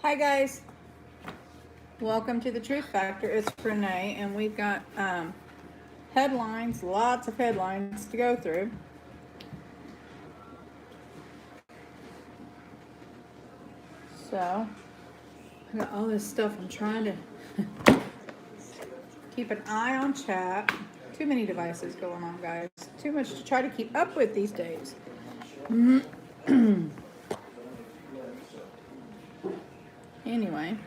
Hi guys, welcome to the Truth Factor. It's Renee, and we've got headlines, lots of headlines to go through. So, I got all this stuff. I'm trying to keep an eye on chat. Too many devices going on, guys. Too much to try to keep up with these days. Anyway.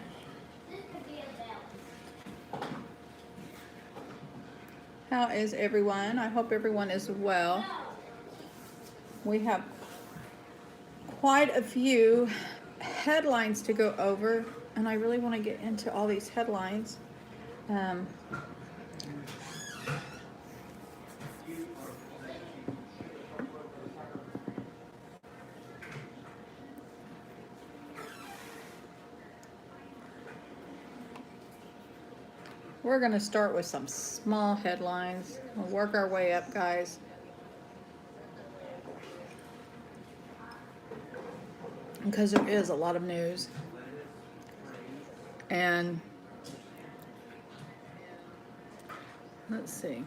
How is everyone? I hope everyone is well. We have quite a few headlines to go over, and I really want to get into all these headlines. We're going to start with some small headlines. We'll work our way up, guys. Because there is a lot of news. And let's see.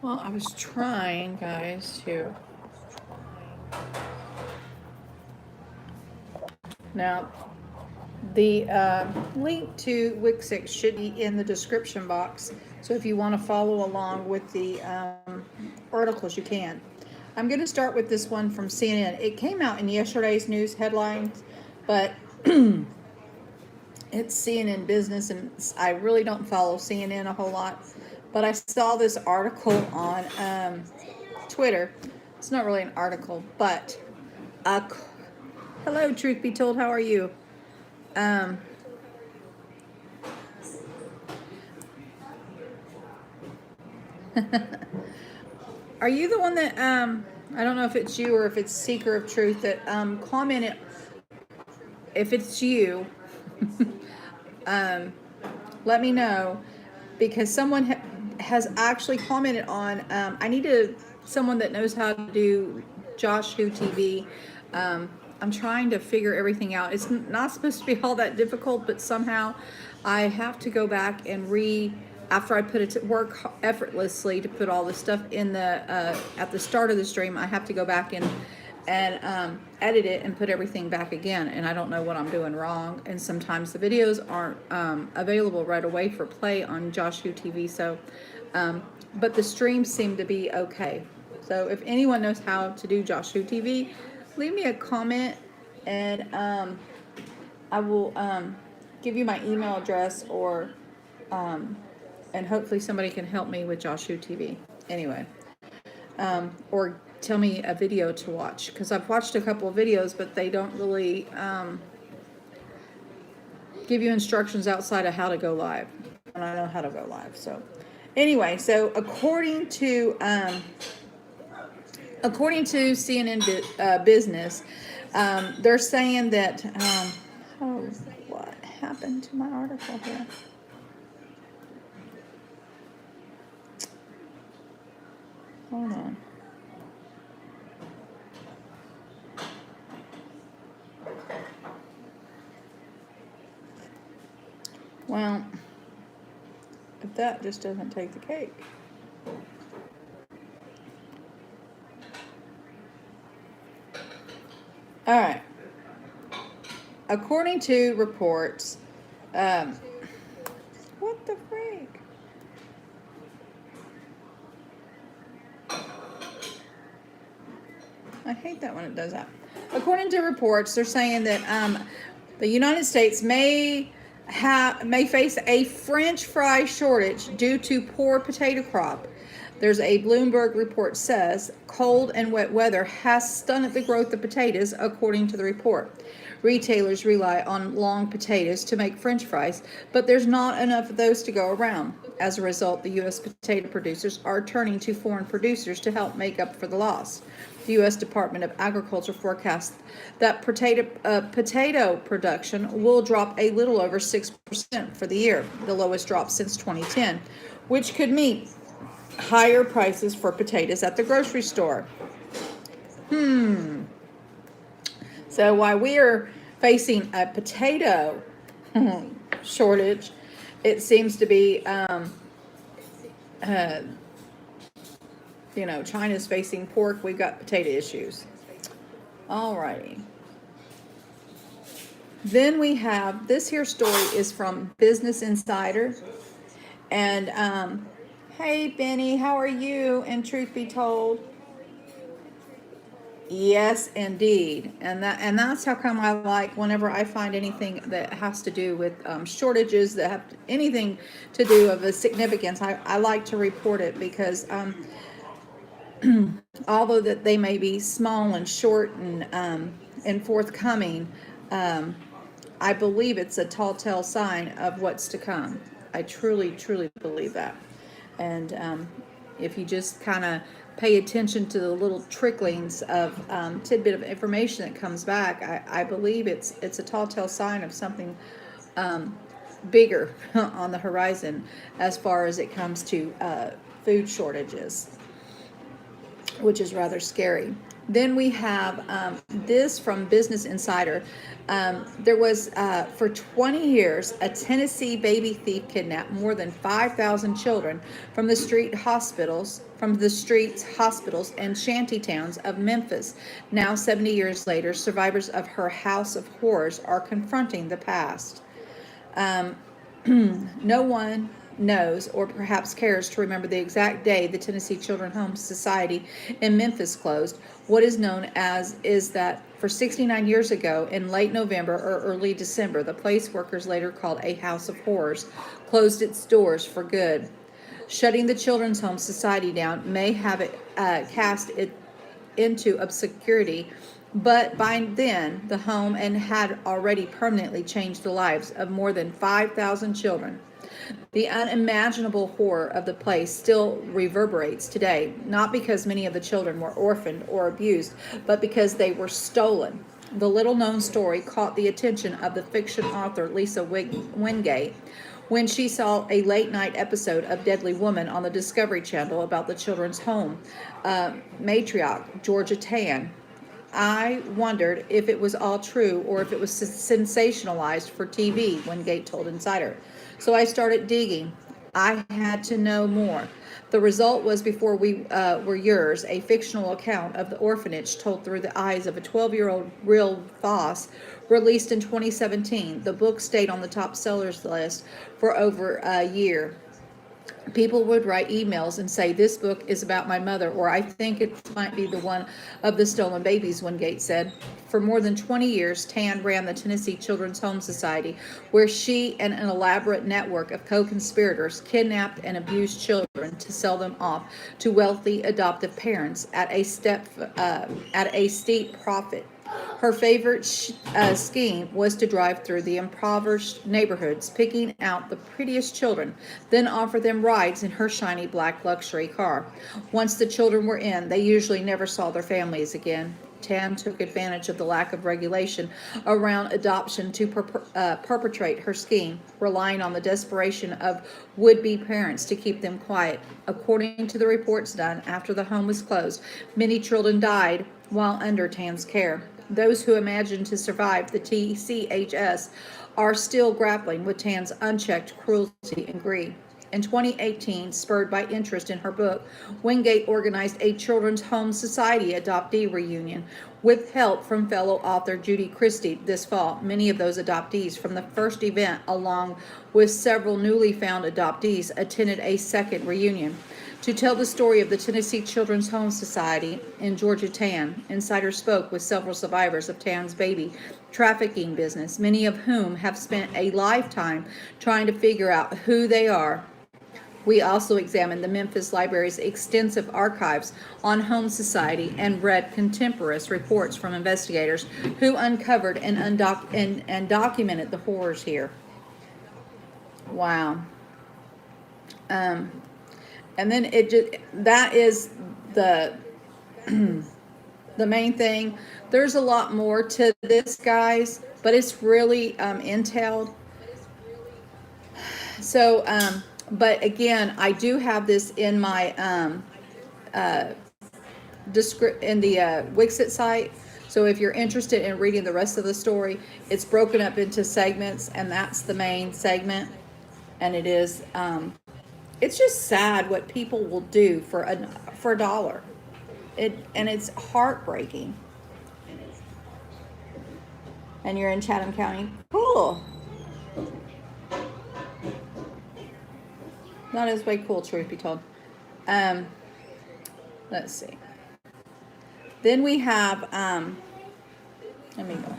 Well, I was trying, guys, to... Now, the link to Wix6 should be in the description box. So if you want to follow along with the articles, you can. I'm going to start with this one from CNN. It came out in yesterday's news headlines, but it's CNN Business, and I really don't follow CNN a whole lot. But I saw this article on Twitter. It's not really an article, but hello, truth be told, how are you? Are you the one that I don't know if it's you or if it's Seeker of Truth that commented? If it's you, let me know, because someone has actually commented on. I need someone that knows how to do Josh Who TV. I'm trying to figure everything out. It's not supposed to be all that difficult, but somehow I have to go back and after I put it to work effortlessly to put all this stuff in the at the start of the stream. I have to go back and edit it and put everything back again, and I don't know what I'm doing wrong, and sometimes the videos aren't available right away for play on Josh Who TV. So but the streams seem to be okay. So if anyone knows how to do Josh Who TV, leave me a comment, and I will give you my email address, or and hopefully somebody can help me with Josh Who TV. Anyway, or tell me a video to watch, because I've watched a couple of videos, but they don't really give you instructions outside of how to go live, and I know how to go live. So anyway, so according to CNN Business, they're saying that oh, what happened to my article here? Hold on. Well, if that just doesn't take the cake. All right. According to reports, what the freak? I hate that when it does that. According to reports, they're saying that the United States may face a French fry shortage due to poor potato crop. There's a Bloomberg report says cold and wet weather has stunted the growth of potatoes, according to the report. Retailers rely on long potatoes to make French fries, but there's not enough of those to go around. As a result, the U.S. potato producers are turning to foreign producers to help make up for the loss. The U.S. Department of Agriculture forecasts that potato production will drop a little over 6% for the year, the lowest drop since 2010, which could mean higher prices for potatoes at the grocery store. So while we are facing a potato shortage, it seems to be, China's facing pork. We've got potato issues. Alrighty. Then we have this here story is from Business Insider. And hey Benny, how are you? And truth be told, yes, indeed, and that's how come I like whenever I find anything that has to do with shortages that have anything to do of a significance. I like to report it because although that they may be small and short and forthcoming, I believe it's a telltale sign of what's to come. I truly, truly believe that. And if you just kind of pay attention to the little tricklings of tidbit of information that comes back, I believe it's a telltale sign of something bigger on the horizon as far as it comes to food shortages, which is rather scary. Then we have this from Business Insider. There was, for 20 years, a Tennessee baby thief kidnapped more than 5,000 children from the streets, hospitals, and shanty towns of Memphis. Now, 70 years later, survivors of her house of horrors are confronting the past. No one knows or perhaps cares to remember the exact day the Tennessee Children's Home Society in Memphis closed. What is known as is that for 69 years ago, in late November or early December, the place workers later called a house of horrors closed its doors for good. Shutting the Children's Home Society down may have it cast it into obscurity, but by then the home and had already permanently changed the lives of more than 5,000 children. The unimaginable horror of the place still reverberates today, not because many of the children were orphaned or abused, but because they were stolen. The little-known story caught the attention of the fiction author Lisa Wingate when she saw a late-night episode of Deadly Woman on the Discovery Channel about the children's home matriarch, Georgia Tan. I wondered if it was all true or if it was sensationalized for TV, Wingate told Insider. So I started digging. I had to know more. The result was Before We Were Yours, a fictional account of the orphanage told through the eyes of a 12-year-old Real Voss, released in 2017. The book stayed on the top sellers list for over a year. People would write emails and say, "This book is about my mother," or "I think it might be the one of the stolen babies," Wingate said. For more than 20 years, Tan ran the Tennessee Children's Home Society, where she and an elaborate network of co-conspirators kidnapped and abused children to sell them off to wealthy adoptive parents at a steep profit. Her favorite scheme was to drive through the impoverished neighborhoods, picking out the prettiest children, then offer them rides in her shiny black luxury car. Once the children were in, they usually never saw their families again. Tan took advantage of the lack of regulation around adoption to perpetrate her scheme, relying on the desperation of would-be parents to keep them quiet. According to the reports done after the home was closed, many children died while under Tan's care. Those who imagined to survive the TCHS are still grappling with Tan's unchecked cruelty and greed. In 2018, spurred by interest in her book, Wingate organized a Children's Home Society adoptee reunion with help from fellow author Judy Christie this fall. Many of those adoptees from the first event, along with several newly found adoptees, attended a second reunion. To tell the story of the Tennessee Children's Home Society and Georgia Tan, Insider spoke with several survivors of Tan's baby trafficking business, many of whom have spent a lifetime trying to figure out who they are, We also examined the Memphis Library's extensive archives on Home Society and read contemporaneous reports from investigators who uncovered and documented the horrors here. Wow. Um, and then it just, that is the the main thing. There's a lot more to this, guys, but it's really entailed. So, but again, I do have this in my in the Wixit site. So if you're interested in reading the rest of the story, it's broken up into segments, and that's the main segment. And it is, it's just sad what people will do for a dollar. And it's heartbreaking. And you're in Chatham County. Cool. That is way cool, truth be told. Let's see. Then we have, let me go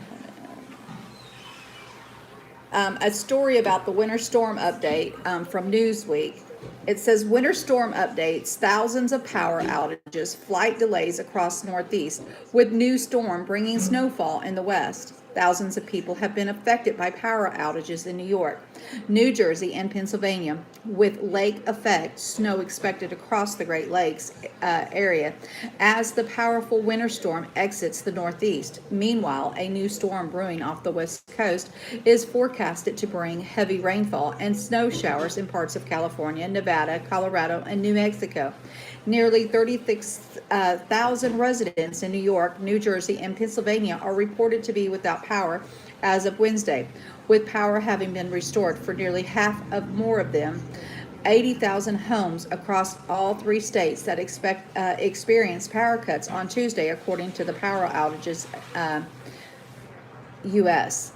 a story about the winter storm update from Newsweek. It says winter storm updates, thousands of power outages, flight delays across Northeast, with new storm bringing snowfall in the West. Thousands of people have been affected by power outages in New York, New Jersey, and Pennsylvania, with lake effect snow expected across the Great Lakes area as the powerful winter storm exits the Northeast. Meanwhile, a new storm brewing off the West Coast is forecasted to bring heavy rainfall and snow showers in parts of California, Nevada, Colorado, and New Mexico. Nearly 36,000 residents in New York, New Jersey, and Pennsylvania are reported to be without power as of Wednesday, with power having been restored for nearly half of more of them. 80,000 homes across all three states that experienced power cuts on Tuesday, according to the Power Outages U.S.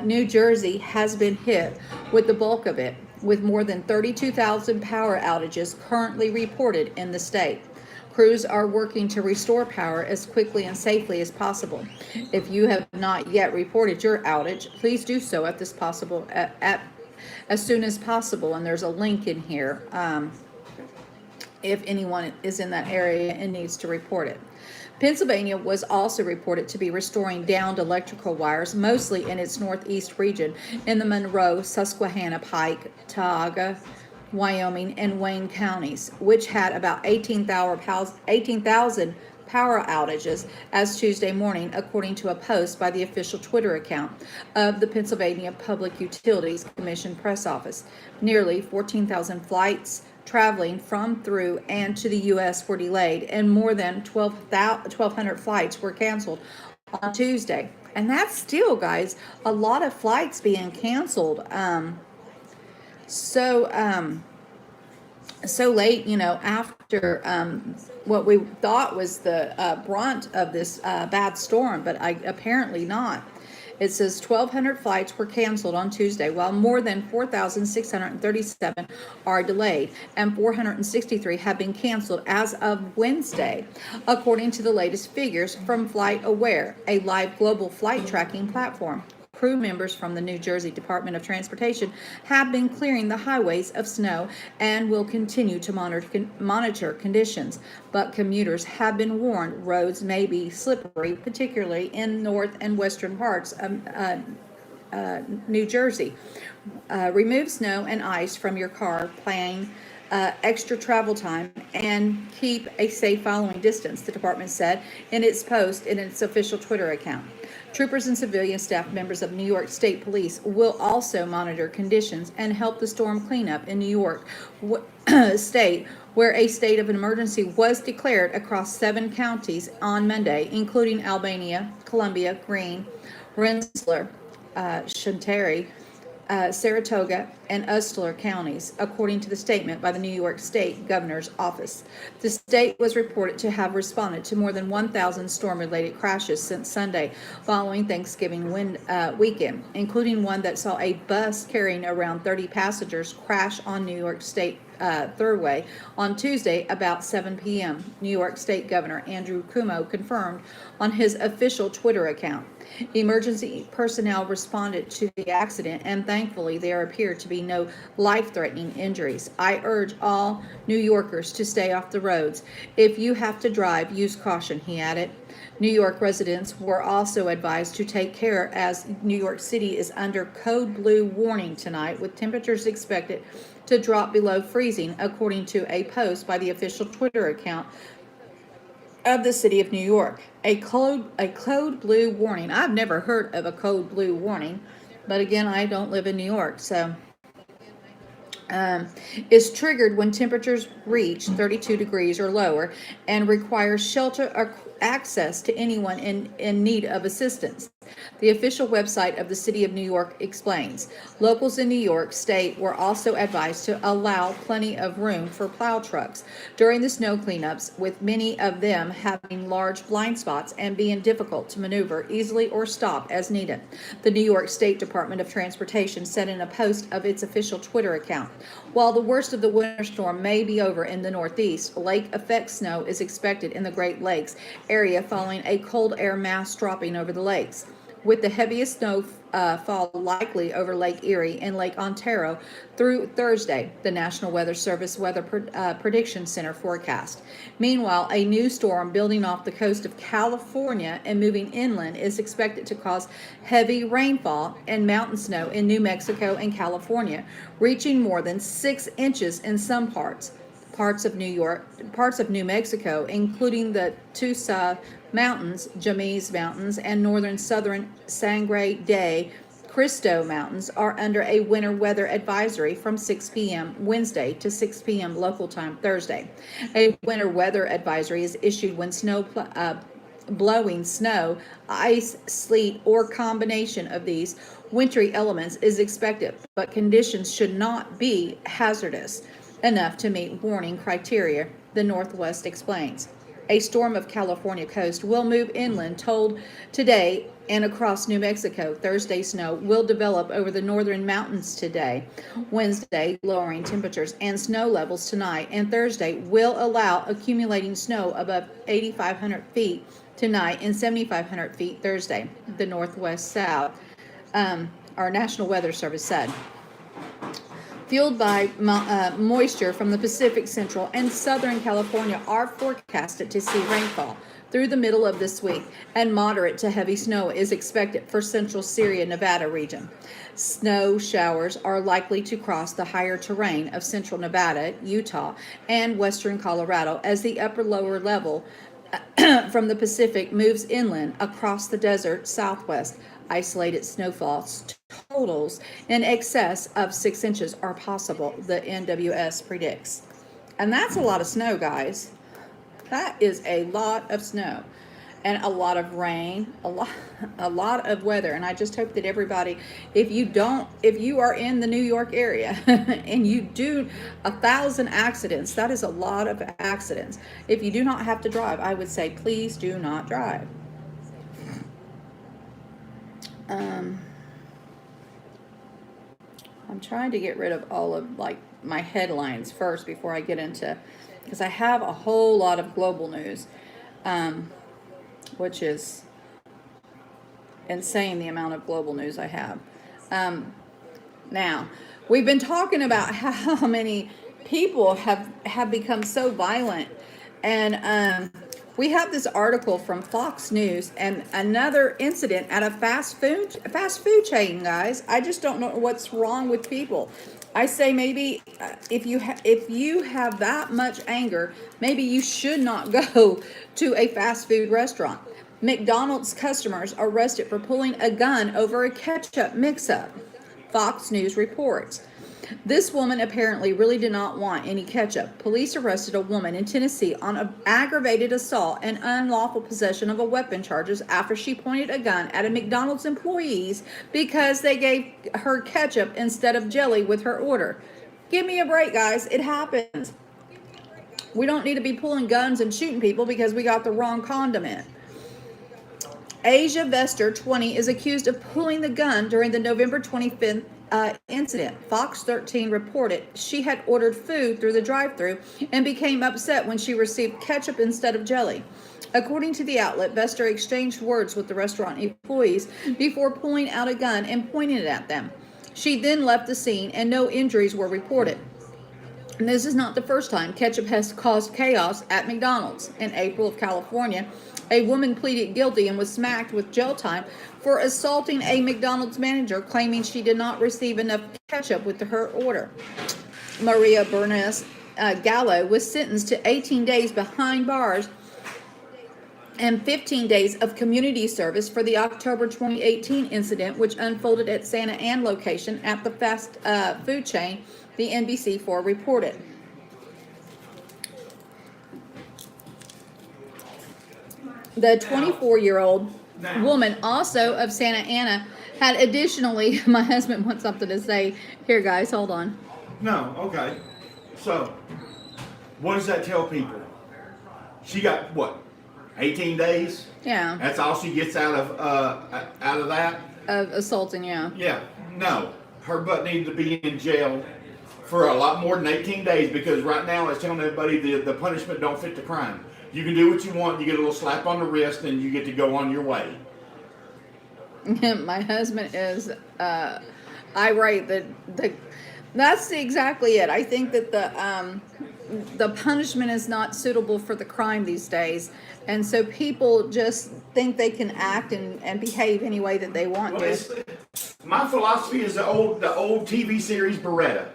New Jersey has been hit with the bulk of it, with more than 32,000 power outages currently reported in the state. Crews are working to restore power as quickly and safely as possible. If you have not yet reported your outage, please do so as soon as possible. And there's a link in here if anyone is in that area and needs to report it. Pennsylvania was also reported to be restoring downed electrical wires, mostly in its northeast region in the Monroe, Susquehanna, Pike, Tioga, Wyoming, and Wayne counties, which had about 18,000 power outages as Tuesday morning, according to a post by the official Twitter account of the Pennsylvania Public Utilities Commission press office. Nearly 14,000 flights traveling from, through, and to the U.S. were delayed, and more than 1,200 flights were canceled on Tuesday. And that's still, guys, a lot of flights being canceled. So late, after what we thought was the brunt of this bad storm, but apparently not. It says 1,200 flights were canceled on Tuesday, while more than 4,637 are delayed, and 463 have been canceled as of Wednesday, according to the latest figures from FlightAware, a live global flight tracking platform. Crew members from the New Jersey Department of Transportation have been clearing the highways of snow and will continue to monitor conditions, but commuters have been warned roads may be slippery, particularly in north and western parts of New Jersey. Remove snow and ice from your car, plan extra travel time, and keep a safe following distance, the department said in its post in its official Twitter account. Troopers and civilian staff members of New York State Police will also monitor conditions and help the storm cleanup in New York State, where a state of an emergency was declared across 7 counties on Monday, including Albania, Columbia, Greene, Rensselaer, Chantilly, Saratoga, and Ustler counties, according to the statement by the New York State Governor's Office. The state was reported to have responded to more than 1,000 storm-related crashes since Sunday, following Thanksgiving weekend, including one that saw a bus carrying around 30 passengers crash on New York State Thurway on Tuesday about 7 p.m., New York State Governor Andrew Cuomo confirmed on his official Twitter account. Emergency personnel responded to the accident, and thankfully there appeared to be no life-threatening injuries. I urge all New Yorkers to stay off the roads. If you have to drive, use caution, he added. New York residents were also advised to take care as New York City is under code blue warning tonight, with temperatures expected to drop below freezing, according to a post by the official Twitter account of the city of New York. A code blue warning. I've never heard of a code blue warning, but again, I don't live in New York, so is triggered when temperatures reach 32 degrees or lower and requires shelter or access to anyone in need of assistance. The official website of the City of New York explains. Locals in New York State were also advised to allow plenty of room for plow trucks during the snow cleanups, with many of them having large blind spots and being difficult to maneuver easily or stop as needed. The New York State Department of Transportation said in a post of its official Twitter account, while the worst of the winter storm may be over in the Northeast, lake effect snow is expected in the Great Lakes area following a cold air mass dropping over the lakes, with the heaviest snowfall likely over Lake Erie and Lake Ontario through Thursday, the National Weather Service Weather Prediction Center forecast. Meanwhile, a new storm building off the coast of California and moving inland is expected to cause heavy rainfall and mountain snow in New Mexico and California, reaching more than 6 inches in some parts of New Mexico, including the Tusa Mountains, Jemez Mountains, and northern southern Sangre de Cristo Mountains are under a winter weather advisory from 6 p.m. Wednesday to 6 p.m. local time Thursday. A winter weather advisory is issued when blowing snow, ice, sleet, or combination of these wintry elements is expected, but conditions should not be hazardous enough to meet warning criteria, the Northwest explains. A storm of California coast will move inland, told today, and across New Mexico. Thursday snow will develop over the northern mountains today. Wednesday, lowering temperatures and snow levels tonight, and Thursday will allow accumulating snow above 8,500 feet tonight and 7,500 feet Thursday, the Northwest South, our National Weather Service said. Fueled by moisture from the Pacific, Central, and Southern California are forecasted to see rainfall through the middle of this week, and moderate to heavy snow is expected for central Syria, Nevada region. Snow showers are likely to cross the higher terrain of central Nevada, Utah, and western Colorado as the upper-lower level from the Pacific moves inland across the desert southwest. Isolated snowfalls totals in excess of 6 inches are possible, the NWS predicts. And that's a lot of snow, guys. That is a lot of snow and a lot of rain, a lot of weather. And I just hope that everybody, if you are in the New York area and you do 1,000 accidents, that is a lot of accidents. If you do not have to drive, I would say please do not drive. I'm trying to get rid of all of my headlines first before I get into, because I have a whole lot of global news, which is insane, the amount of global news I have. Now, we've been talking about how many people have become so violent, and we have this article from Fox News and another incident at a fast food chain, guys. I just don't know what's wrong with people. I say maybe if you have that much anger, maybe you should not go to a fast food restaurant. McDonald's customers arrested for pulling a gun over a ketchup mix-up, Fox News reports. This woman apparently really did not want any ketchup. Police arrested a woman in Tennessee on an aggravated assault and unlawful possession of a weapon charges after she pointed a gun at a McDonald's employees because they gave her ketchup instead of jelly with her order. Give me a break, guys. It happens. We don't need to be pulling guns and shooting people because we got the wrong condiment. Asia Vester, 20, is accused of pulling the gun during the November 25th incident. Fox 13 reported she had ordered food through the drive-thru and became upset when she received ketchup instead of jelly. According to the outlet, Bester exchanged words with the restaurant employees before pulling out a gun and pointing it at them. She then left the scene and no injuries were reported. And this is not the first time ketchup has caused chaos at McDonald's. In April of California, a woman pleaded guilty and was smacked with jail time for assaulting a McDonald's manager, claiming she did not receive enough ketchup with her order. Maria Bernes Gallo was sentenced to 18 days behind bars and 15 days of community service for the October 2018 incident, which unfolded at Santa Ana location at the fast food chain, the NBC4 reported. The 24-year-old woman, also of Santa Ana, had additionally, my husband wants something to say. Here, guys, hold on. No, okay. So, what does that tell people? She got, what, 18 days? Yeah. That's all she gets out of that? Of assaulting, yeah. Yeah. No. Her butt needs to be in jail for a lot more than 18 days, because right now it's telling everybody the punishment don't fit the crime. You can do what you want, you get a little slap on the wrist, and you get to go on your way. My husband is irate that's exactly it. I think that the punishment is not suitable for the crime these days, and so people just think they can act and behave any way that they want to. My philosophy is the old TV series Beretta.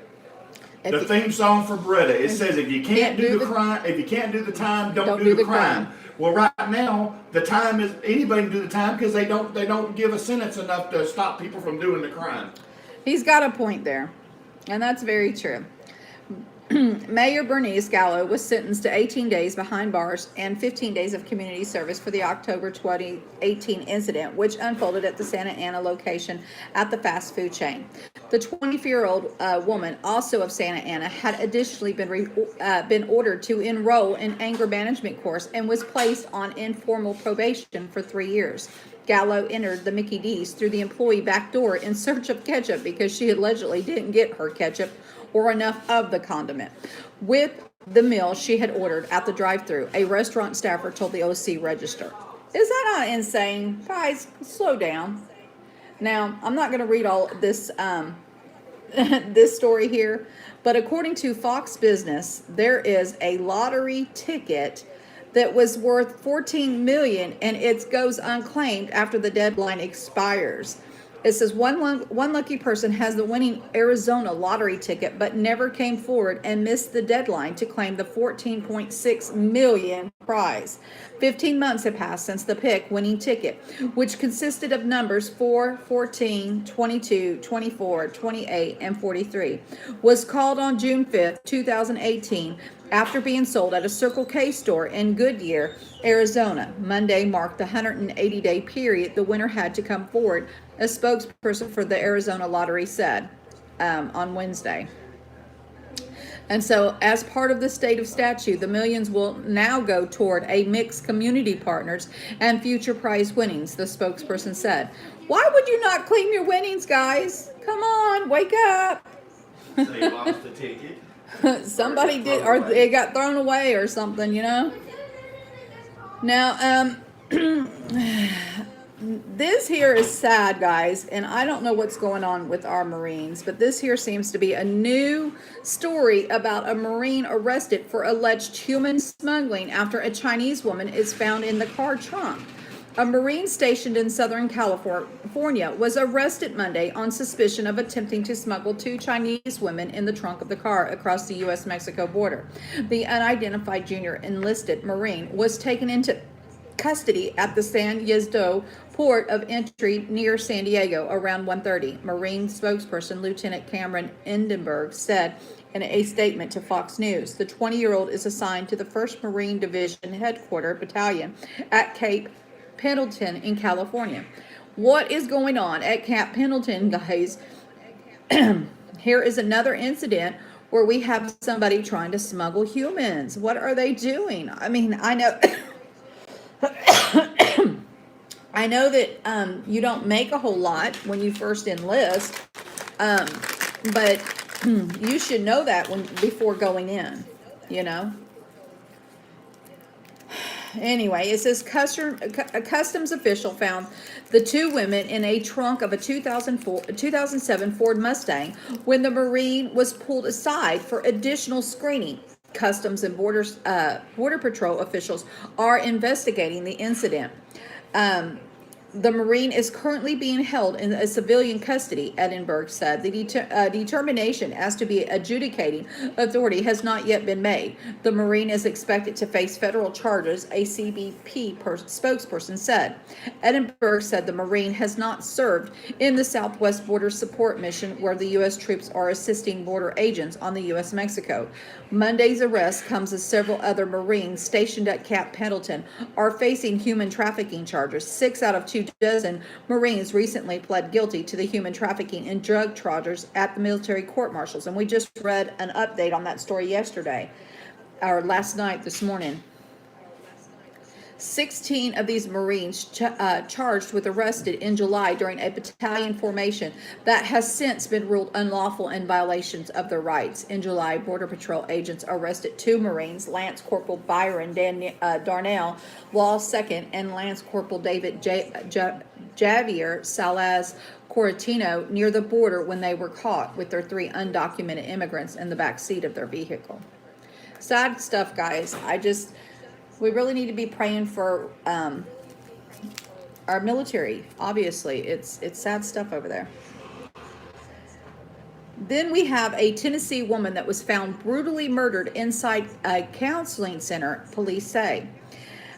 The theme song for Beretta. It says if you can't do the crime, if you can't do the time, don't do the crime. Well, right now the time is anybody can do the time because they don't give a sentence enough to stop people from doing the crime. He's got a point there, and that's very true. Mayor Bernice Gallo was sentenced to 18 days behind bars and 15 days of community service for the October 2018 incident, which unfolded at the Santa Ana location at the fast food chain. The 24-year-old woman, also of Santa Ana, had additionally been ordered to enroll in anger management course and was placed on informal probation for 3 years. Gallo entered the Mickey D's through the employee back door in search of ketchup because she allegedly didn't get her ketchup or enough of the condiment with the meal she had ordered at the drive-thru, a restaurant staffer told the OC Register. Is that not insane? Guys, slow down. Now, I'm not going to read all this this story here, but according to Fox Business, there is a lottery ticket that was worth $14 million, and it goes unclaimed after the deadline expires. It says one lucky person has the winning Arizona lottery ticket, but never came forward and missed the deadline to claim the $14.6 million prize. 15 months have passed since the pick winning ticket, which consisted of numbers 4, 14, 22, 24, 28, and 43, was called on June 5th, 2018, after being sold at a Circle K store in Goodyear, Arizona. Monday marked the 180-day period the winner had to come forward, a spokesperson for the Arizona Lottery said on Wednesday. And so, as part of the state of statute, the millions will now go toward a mixed community partners and future prize winnings, the spokesperson said. Why would you not claim your winnings, guys? Come on, wake up. They lost the ticket. Somebody did, or it got thrown away or something, you know. Now, this here is sad, guys, and I don't know what's going on with our Marines, but this here seems to be a new story about a Marine arrested for alleged human smuggling after a Chinese woman is found in the car trunk. A Marine stationed in Southern California was arrested Monday on suspicion of attempting to smuggle 2 Chinese women in the trunk of the car across the U.S.-Mexico border. The unidentified junior enlisted Marine was taken into custody at the San Ysidro port of entry near San Diego around 1:30. Marine spokesperson Lieutenant Cameron Endenberg said in a statement to Fox News. The 20-year-old is assigned to the 1st Marine Division Headquarters Battalion at Cape Pendleton in California. What is going on at Camp Pendleton, guys? Here is another incident where we have somebody trying to smuggle humans. What are they doing? I mean, I know I know that you don't make a whole lot when you first enlist, But you should know that before going in, you know. Anyway, it says a customs official found the two women in a trunk of a 2007 Ford Mustang when the Marine was pulled aside for additional screening. Customs and Border Patrol officials are investigating the incident. The Marine is currently being held in a civilian custody, Edinburgh said. The determination as to be adjudicating authority has not yet been made. The Marine is expected to face federal charges, a CBP spokesperson said. Edinburgh said the Marine has not served in the Southwest Border Support Mission, where the U.S. troops are assisting border agents on the U.S.-Mexico. Monday's arrest comes as several other Marines stationed at Camp Pendleton are facing human trafficking charges. 6 out of 2 dozen Marines recently pled guilty to the human trafficking and drug charges at the military court-martials. And we just read an update on that story yesterday, or last night, this morning. 16 of these Marines charged with arrested in July during a battalion formation that has since been ruled unlawful and violations of their rights. In July, Border Patrol agents arrested 2 Marines, Lance Corporal Byron Darnell, Law Second, and Lance Corporal David Javier Salaz Coratino near the border when they were caught with their 3 undocumented immigrants in the back seat of their vehicle. Sad stuff, guys. We really need to be praying for our military. Obviously, it's sad stuff over there. Then we have a Tennessee woman that was found brutally murdered inside a counseling center, police say.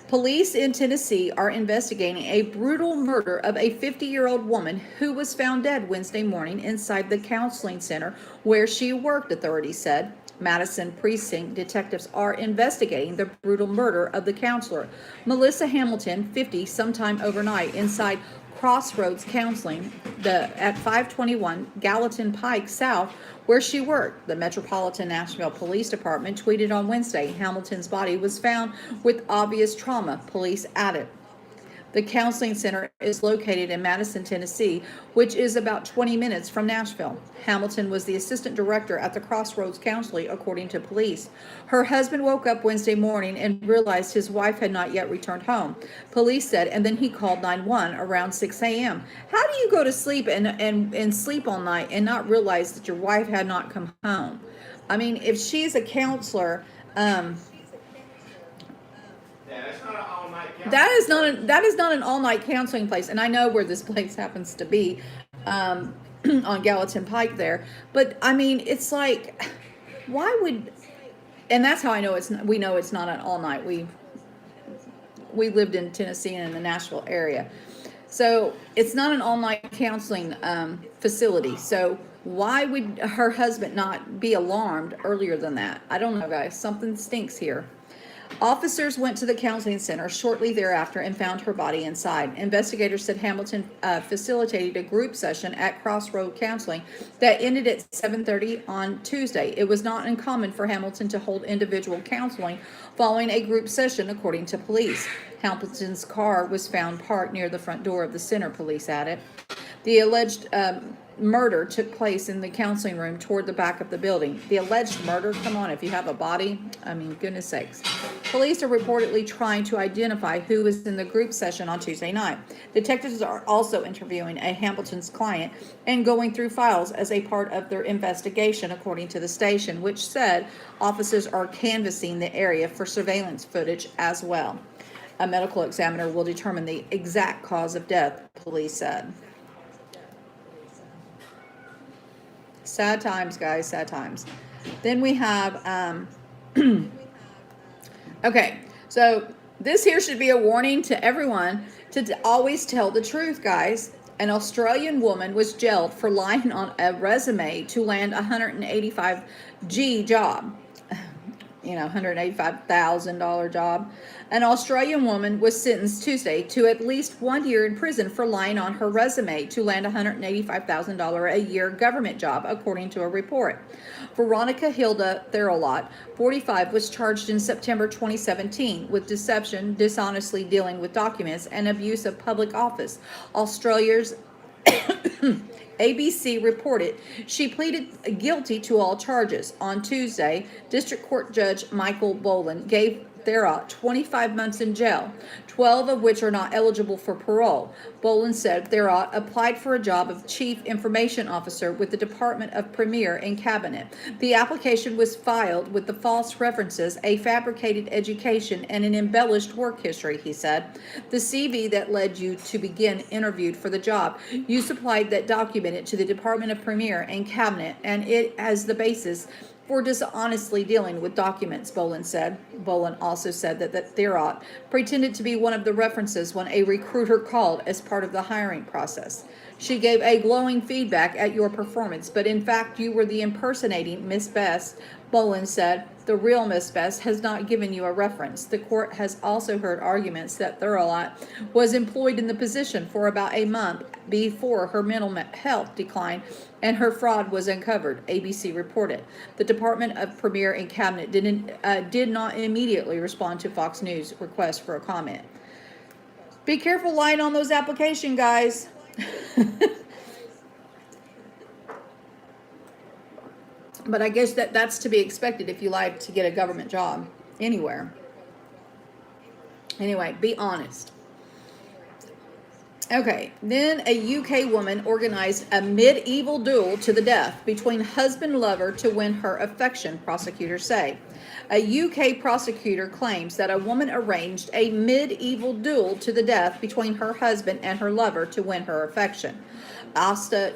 Police in Tennessee are investigating a brutal murder of a 50-year-old woman who was found dead Wednesday morning inside the counseling center where she worked, authorities said. Madison Precinct detectives are investigating the brutal murder of the counselor, Melissa Hamilton, 50, sometime overnight inside Crossroads Counseling at 521 Gallatin Pike South, where she worked. The Metropolitan Nashville Police Department tweeted on Wednesday Hamilton's body was found with obvious trauma, police added. The counseling center is located in Madison, Tennessee, which is about 20 minutes from Nashville. Hamilton was the assistant director at the Crossroads Counseling, according to police. Her husband woke up Wednesday morning and realized his wife had not yet returned home, police said, and then he called 911 around 6 a.m. How do you go to sleep and sleep all night and not realize that your wife had not come home? I mean, if she's a counselor, that is not an all-night counseling place, and I know where this place happens to be, on Gallatin Pike there. But I mean, it's like, why would? And that's how I know we know it's not an all-night. We lived in Tennessee and in the Nashville area, so it's not an all-night counseling facility. So why would her husband not be alarmed earlier than that? I don't know, guys. Something stinks here. Officers went to the counseling center shortly thereafter and found her body inside. Investigators said Hamilton facilitated a group session at Crossroad Counseling that ended at 7:30 on Tuesday. It was not uncommon for Hamilton to hold individual counseling following a group session, according to police. Hamilton's car was found parked near the front door of the center, police added. The alleged murder took place in the counseling room toward the back of the building. The alleged murder, come on, if you have a body, I mean, goodness sakes. Police are reportedly trying to identify who was in the group session on Tuesday night. Detectives are also interviewing a Hamilton's client and going through files as a part of their investigation, according to the station, which said officers are canvassing the area for surveillance footage as well. A medical examiner will determine the exact cause of death, police said. Sad times, guys, sad times. Then we have, okay, so this here should be a warning to everyone to always tell the truth, guys. An Australian woman was jailed for lying on a resume to land a $185,000 job. $185,000 job. An Australian woman was sentenced Tuesday to at least 1 year in prison for lying on her resume to land a $185,000 a year government job, according to a report. Veronica Hilda Therolot, 45, was charged in September 2017 with deception, dishonestly dealing with documents, and abuse of public office. Australia's ABC reported she pleaded guilty to all charges. On Tuesday, District Court Judge Michael Boland gave Theriot 25 months in jail, 12 of which are not eligible for parole. Boland said Theriot applied for a job of Chief Information Officer with the Department of Premier and Cabinet. The application was filed with the false references, a fabricated education, and an embellished work history, he said. The CV that led you to begin interviewed for the job. You supplied that documented to the Department of Premier and Cabinet, and it as the basis for dishonestly dealing with documents, Boland said. Boland also said that Theriot pretended to be one of the references when a recruiter called as part of the hiring process. She gave a glowing feedback at your performance, but in fact you were the impersonating Miss Best, Boland said. The real Miss Best has not given you a reference. The court has also heard arguments that Theriot was employed in the position for about a month before her mental health declined and her fraud was uncovered, ABC reported. The Department of Premier and Cabinet did not immediately respond to Fox News' request for a comment. Be careful lying on those applications, guys. But I guess that's to be expected if you like to get a government job anywhere. Anyway, be honest. Okay, then a UK woman organized a medieval duel to the death between husband and lover to win her affection, prosecutors say. A UK prosecutor claims that a woman arranged a medieval duel to the death between her husband and her lover to win her affection. Asta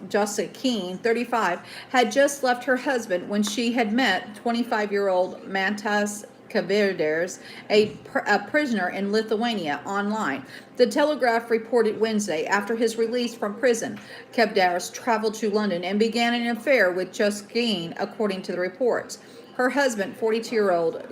Josephine, 35, had just left her husband when she had met 25-year-old Mantas Kaverders, a prisoner in Lithuania, online. The Telegraph reported Wednesday after his release from prison, Kaverders traveled to London and began an affair with Josephine, according to the reports. Her husband, 42-year-old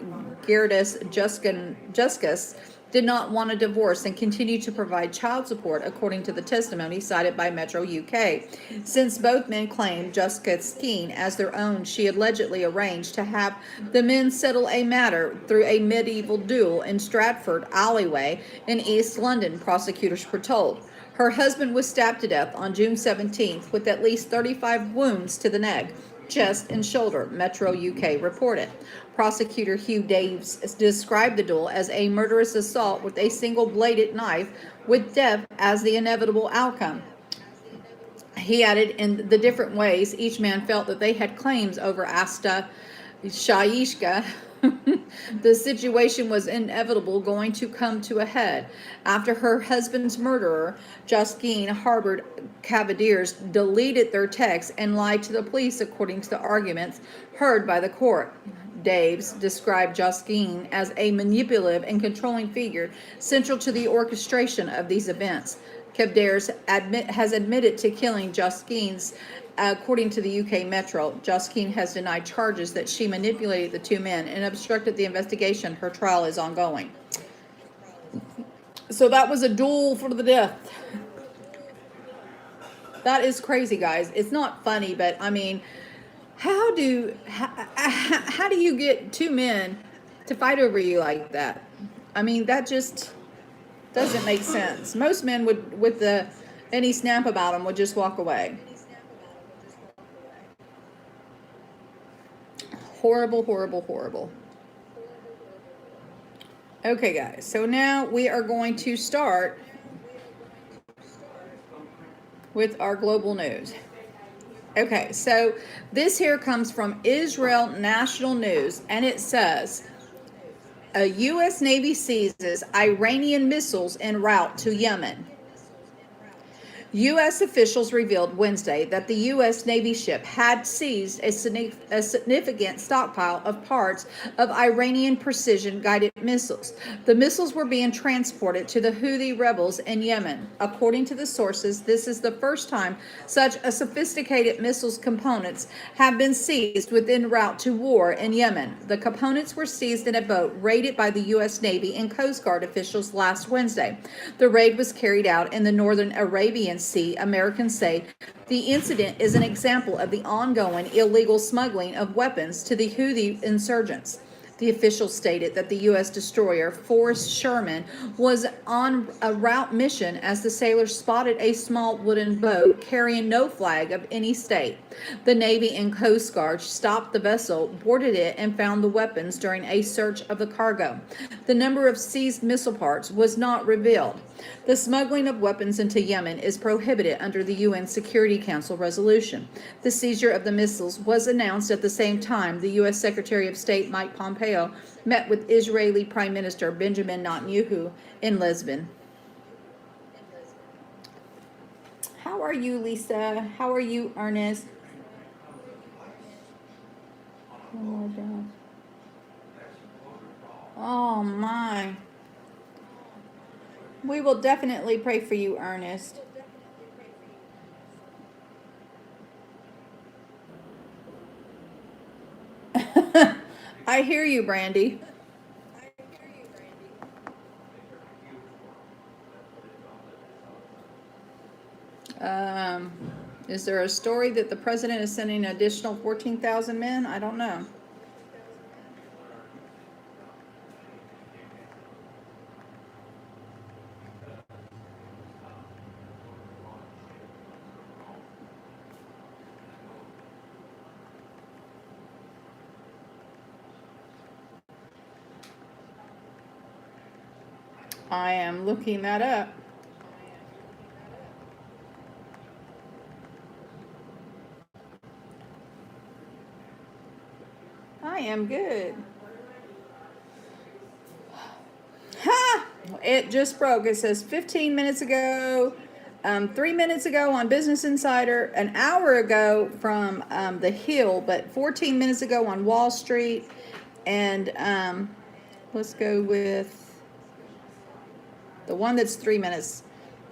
Gerdas Juskus, did not want a divorce and continued to provide child support, according to the testimony cited by Metro UK. Since both men claimed Juskus as their own, she allegedly arranged to have the men settle a matter through a medieval duel in Stratford alleyway in East London, prosecutors were told. Her husband was stabbed to death on June 17th with at least 35 wounds to the neck, chest, and shoulder, Metro UK reported. Prosecutor Hugh Daves described the duel as a murderous assault with a single-bladed knife, with death as the inevitable outcome. He added, in the different ways each man felt that they had claims over Asta Shaishka, the situation was inevitable going to come to a head. After her husband's murderer, Josephine harbored Cavaliers, deleted their texts and lied to the police, according to the arguments heard by the court. Daves described Josephine as a manipulative and controlling figure central to the orchestration of these events. Kavders has admitted to killing Josephine's. According to the UK Metro, Josephine has denied charges that she manipulated the two men and obstructed the investigation. Her trial is ongoing. So that was a duel for the death. That is crazy, guys. It's not funny, but I mean, how do you get two men to fight over you like that? I mean, that just doesn't make sense. Most men would, with any snap about them, would just walk away. Horrible, horrible, horrible. Okay, guys, so now we are going to start with our global news. Okay, so this here comes from Israel National News, and it says, a U.S. Navy seizes Iranian missiles en route to Yemen. U.S. officials revealed Wednesday that the U.S. Navy ship had seized a significant stockpile of parts of Iranian precision-guided missiles. The missiles were being transported to the Houthi rebels in Yemen. According to the sources, this is the first time such a sophisticated missiles components have been seized within route to war in Yemen. The components were seized in a boat raided by the U.S. Navy and Coast Guard officials last Wednesday. The raid was carried out in the northern Arabian Sea, Americans say. The incident is an example of the ongoing illegal smuggling of weapons to the Houthi insurgents. The official stated that the U.S. destroyer Forrest Sherman was on a route mission as the sailors spotted a small wooden boat carrying no flag of any state. The Navy and Coast Guard stopped the vessel, boarded it, and found the weapons during a search of the cargo. The number of seized missile parts was not revealed. The smuggling of weapons into Yemen is prohibited under the UN Security Council resolution. The seizure of the missiles was announced at the same time the U.S. Secretary of State Mike Pompeo met with Israeli Prime Minister Benjamin Netanyahu in Lisbon. How are you, Lisa? How are you, Ernest? Oh my. We will definitely pray for you, Ernest. I hear you, Brandy. Um, is there a story that the president is sending an additional 14,000 men? I don't know. I am looking that up. I am good. Ha! It just broke. It says 15 minutes ago, 3 minutes ago on Business Insider, an hour ago from The Hill, but 14 minutes ago on Wall Street. And let's go with the one that's 3 minutes.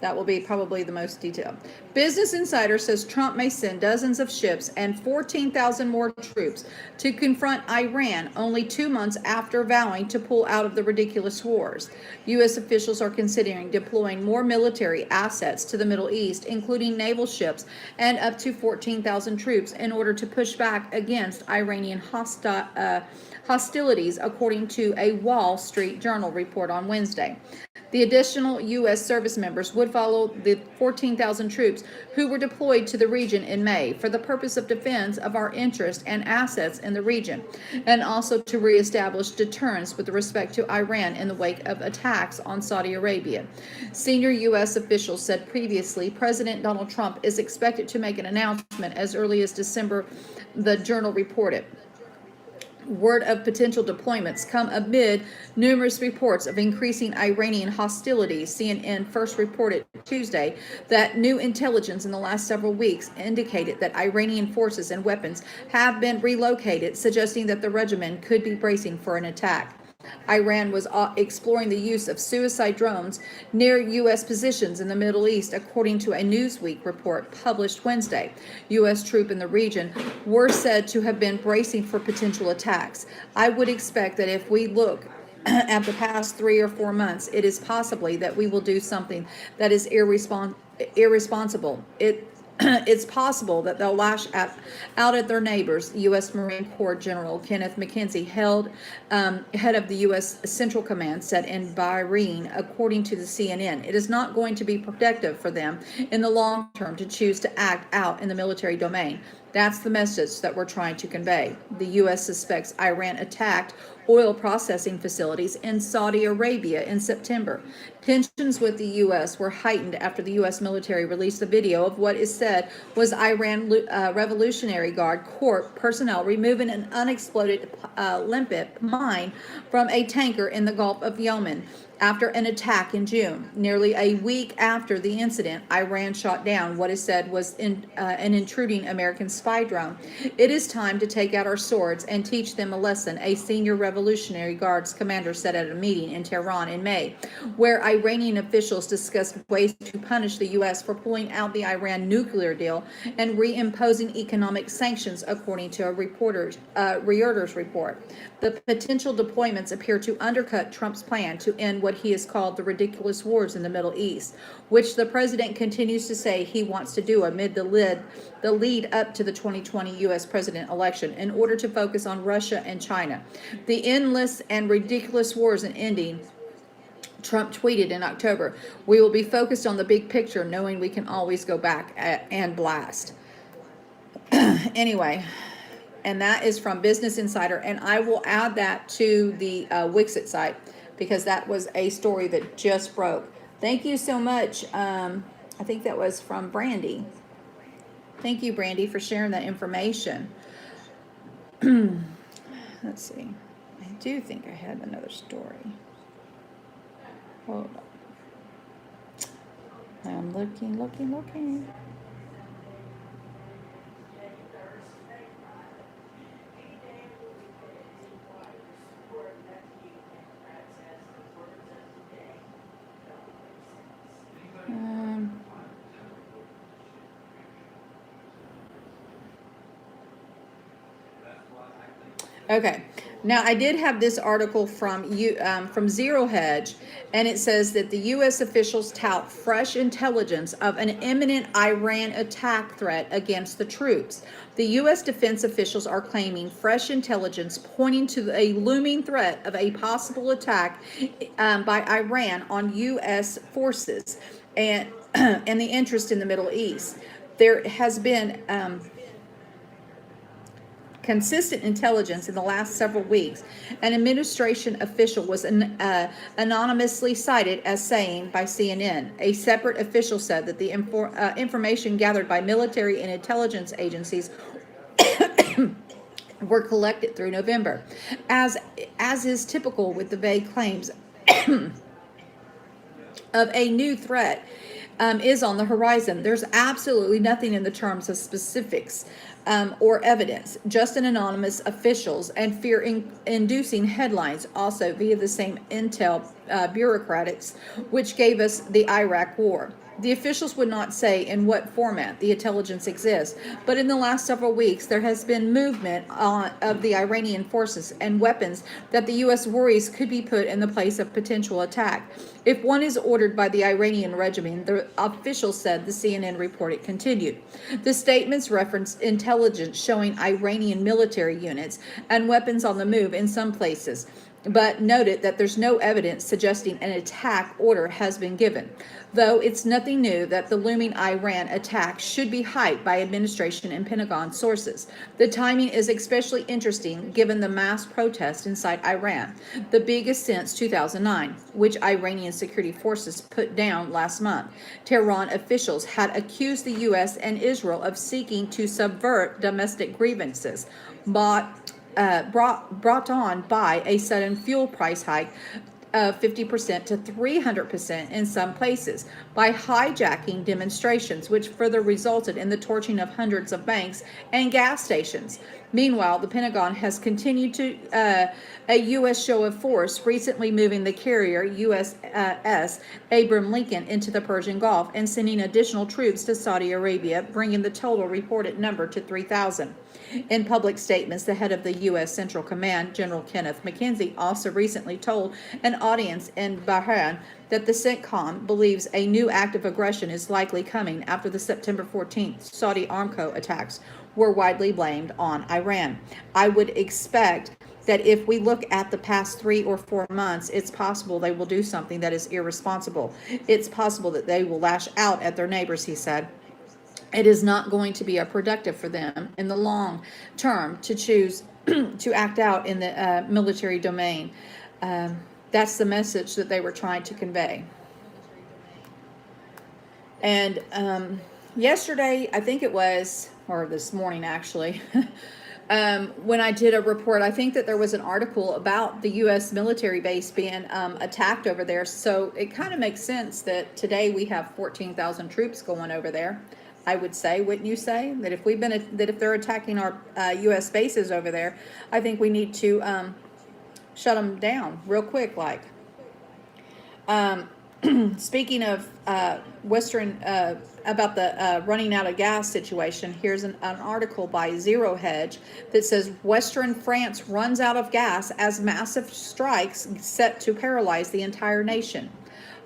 That will be probably the most detailed. Business Insider says Trump may send dozens of ships and 14,000 more troops to confront Iran only 2 months after vowing to pull out of the ridiculous wars. U.S. officials are considering deploying more military assets to the Middle East, including naval ships and up to 14,000 troops in order to push back against Iranian hostilities, according to a Wall Street Journal report on Wednesday. The additional U.S. service members would follow the 14,000 troops who were deployed to the region in May for the purpose of defense of our interests and assets in the region, and also to reestablish deterrence with respect to Iran in the wake of attacks on Saudi Arabia. Senior U.S. officials said previously President Donald Trump is expected to make an announcement as early as December, the Journal reported. Word of potential deployments come amid numerous reports of increasing Iranian hostilities. CNN first reported Tuesday that new intelligence in the last several weeks indicated that Iranian forces and weapons have been relocated, suggesting that the regime could be bracing for an attack. Iran was exploring the use of suicide drones near U.S. positions in the Middle East, according to a Newsweek report published Wednesday. U.S. troops in the region were said to have been bracing for potential attacks. I would expect that if we look at the past 3 or 4 months, it is possibly that we will do something that is irresponsible. It's possible that they'll lash out at their neighbors, U.S. Marine Corps General Kenneth McKenzie, head of the U.S. Central Command, said in Bahrain, according to the CNN. It is not going to be protective for them in the long term to choose to act out in the military domain. That's the message that we're trying to convey. The U.S. suspects Iran attacked oil processing facilities in Saudi Arabia in September. Tensions with the U.S. were heightened after the U.S. military released a video of what is said was Iran Revolutionary Guard Corps personnel removing an unexploded limpet mine from a tanker in the Gulf of Yemen after an attack in June. Nearly a week after the incident, Iran shot down what is said was an intruding American spy drone. It is time to take out our swords and teach them a lesson, a senior Revolutionary Guards commander said at a meeting in Tehran in May, where Iranian officials discussed ways to punish the U.S. for pulling out the Iran nuclear deal and reimposing economic sanctions, according to a Reuters report. The potential deployments appear to undercut Trump's plan to end what he has called the ridiculous wars in the Middle East, which the president continues to say he wants to do amid the lead up to the 2020 U.S. president election in order to focus on Russia and China. The endless and ridiculous wars in ending, Trump tweeted in October, "We will be focused on the big picture, knowing we can always go back and blast." Anyway, and that is from Business Insider, and I will add that to the Wixit site because that was a story that just broke. Thank you so much. I think that was from Brandy. Thank you, Brandy, for sharing that information. Let's see. I do think I had another story. Hold on. I'm looking. Okay, now I did have this article from Zero Hedge, and it says that the U.S. officials tout fresh intelligence of an imminent Iran attack threat against the troops. The U.S. defense officials are claiming fresh intelligence pointing to a looming threat of a possible attack by Iran on U.S. forces and and the interest in the Middle East. There has been consistent intelligence in the last several weeks. An administration official was anonymously cited as saying by CNN. A separate official said that the information gathered by military and intelligence agencies were collected through November. As is typical with the vague claims of a new threat is on the horizon. There's absolutely nothing in the terms of specifics or evidence, just an anonymous officials and fear-inducing headlines, also via the same intel bureaucrats, which gave us the Iraq War. The officials would not say in what format the intelligence exists, but in the last several weeks there has been movement of the Iranian forces and weapons that the U.S. worries could be put in the place of potential attack. If one is ordered by the Iranian regime, the official said, the CNN report. It continued. The statements referenced intelligence showing Iranian military units and weapons on the move in some places, but noted that there's no evidence suggesting an attack order has been given. Though it's nothing new that the looming Iran attack should be hyped by administration and Pentagon sources. The timing is especially interesting given the mass protest inside Iran, the biggest since 2009, which Iranian security forces put down last month. Tehran officials had accused the U.S. and Israel of seeking to subvert domestic grievances brought on by a sudden fuel price hike of 50% to 300% in some places, by hijacking demonstrations, which further resulted in the torching of hundreds of banks and gas stations. Meanwhile, the Pentagon has continued to a U.S. show of force, recently moving the carrier USS Abraham Lincoln into the Persian Gulf and sending additional troops to Saudi Arabia, bringing the total reported number to 3,000. In public statements, the head of the U.S. Central Command, General Kenneth McKenzie, also recently told an audience in Bahrain that the CENTCOM believes a new act of aggression is likely coming after the September 14th Saudi Aramco attacks were widely blamed on Iran. I would expect that if we look at the past 3 or 4 months, it's possible they will do something that is irresponsible. It's possible that they will lash out at their neighbors, he said. It is not going to be productive for them in the long term to choose to act out in the military domain. That's the message that they were trying to convey. And yesterday, I think it was, or this morning actually, when I did a report, I think that there was an article about the U.S. military base being attacked over there. So it kind of makes sense that today we have 14,000 troops going over there. I would say, wouldn't you say, that if they're attacking our U.S. bases over there, I think we need to shut them down real quick, like. Speaking of Western, about the running out of gas situation, here's an article by Zero Hedge that says Western France runs out of gas as massive strikes set to paralyze the entire nation.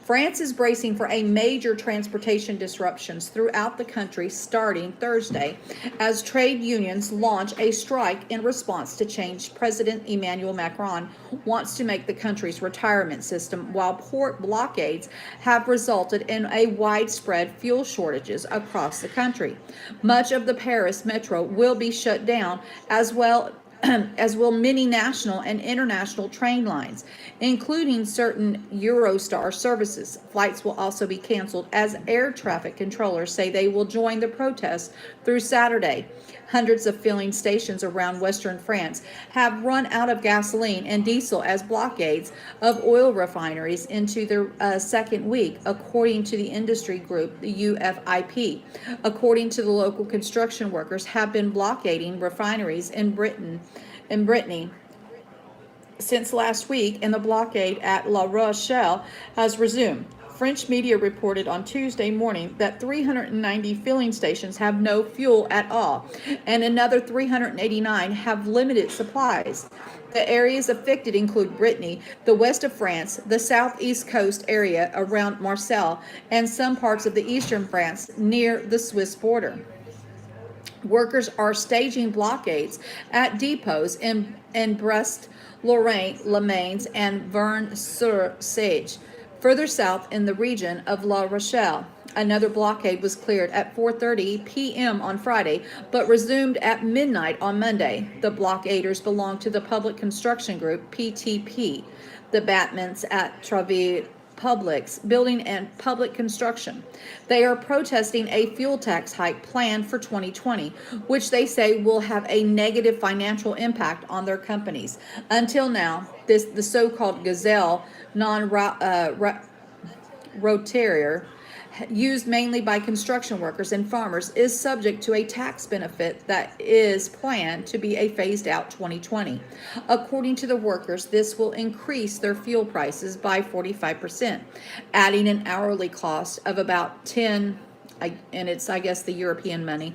France is bracing for a major transportation disruptions throughout the country starting Thursday as trade unions launch a strike in response to change President Emmanuel Macron wants to make the country's retirement system, while port blockades have resulted in a widespread fuel shortages across the country. Much of the Paris metro will be shut down, as well as will many national and international train lines, including certain Eurostar services. Flights will also be canceled as air traffic controllers say they will join the protests through Saturday. Hundreds of filling stations around Western France have run out of gasoline and diesel as blockades of oil refineries into their second week, according to the industry group, the UFIP. According to the local construction workers, have been blockading refineries in Brittany since last week, and the blockade at La Rochelle has resumed. French media reported on Tuesday morning that 390 filling stations have no fuel at all, and another 389 have limited supplies. The areas affected include Brittany, the west of France, the southeast coast area around Marseille, and some parts of the eastern France near the Swiss border. Workers are staging blockades at depots in Brest, Lorraine, Le Mans, and Vern-sur-Sage. Further south in the region of La Rochelle, another blockade was cleared at 4:30 p.m. on Friday, but resumed at midnight on Monday. The blockaders belong to the public construction group PTP, the Batmans at Travaux Publics, building and public construction. They are protesting a fuel tax hike planned for 2020, which they say will have a negative financial impact on their companies. Until now, the so-called Gazelle non-rotaire, used mainly by construction workers and farmers, is subject to a tax benefit that is planned to be a phased out 2020. According to the workers, this will increase their fuel prices by 45%, adding an hourly cost of about 10, and it's, I guess, the European money,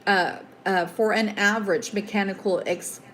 for an average mechanical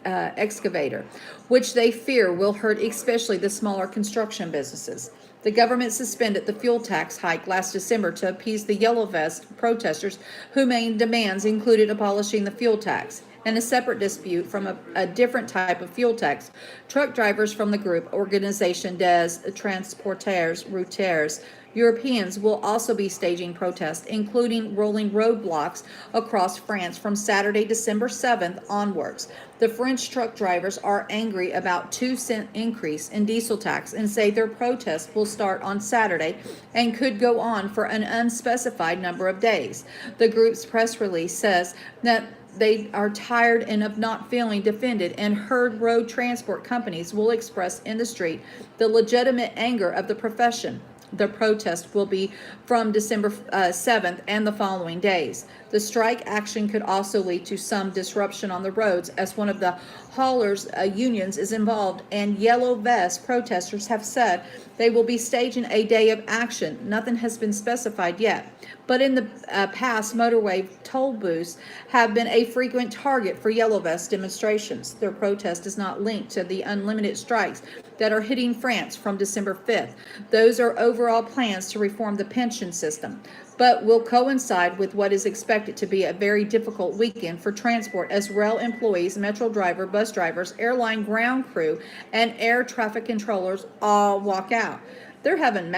excavator, which they fear will hurt especially the smaller construction businesses. The government suspended the fuel tax hike last December to appease the Yellow Vest protesters, whose main demands included abolishing the fuel tax. In a separate dispute from a different type of fuel tax, truck drivers from the group Organisation des Transporteurs Routiers Europeans will also be staging protests, including rolling roadblocks across France from Saturday, December 7th onwards. The French truck drivers are angry about 2-cent increase in diesel tax and say their protest will start on Saturday and could go on for an unspecified number of days. The group's press release says that they are tired and of not feeling defended, and heard road transport companies will express in the street the legitimate anger of the profession. The protest will be from December 7th and the following days. The strike action could also lead to some disruption on the roads, as one of the haulers' unions is involved, and Yellow Vest protesters have said they will be staging a day of action. Nothing has been specified yet, but in the past, motorway toll booths have been a frequent target for Yellow Vest demonstrations. Their protest is not linked to the unlimited strikes that are hitting France from December 5th. Those are overall plans to reform the pension system, but will coincide with what is expected to be a very difficult weekend for transport, as rail employees, metro driver, bus drivers, airline ground crew, and air traffic controllers all walk out. They're having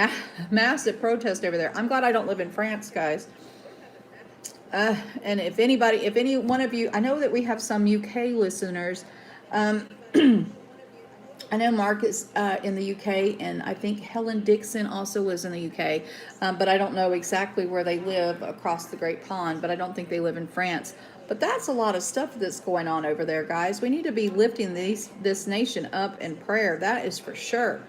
massive protest over there. I'm glad I don't live in France, guys. And if any one of you, I know that we have some UK listeners. I know Mark is in the UK, and I think Helen Dixon also lives in the UK, but I don't know exactly where they live across the Great Pond, but I don't think they live in France. But that's a lot of stuff that's going on over there, guys. We need to be lifting this nation up in prayer. That is for sure.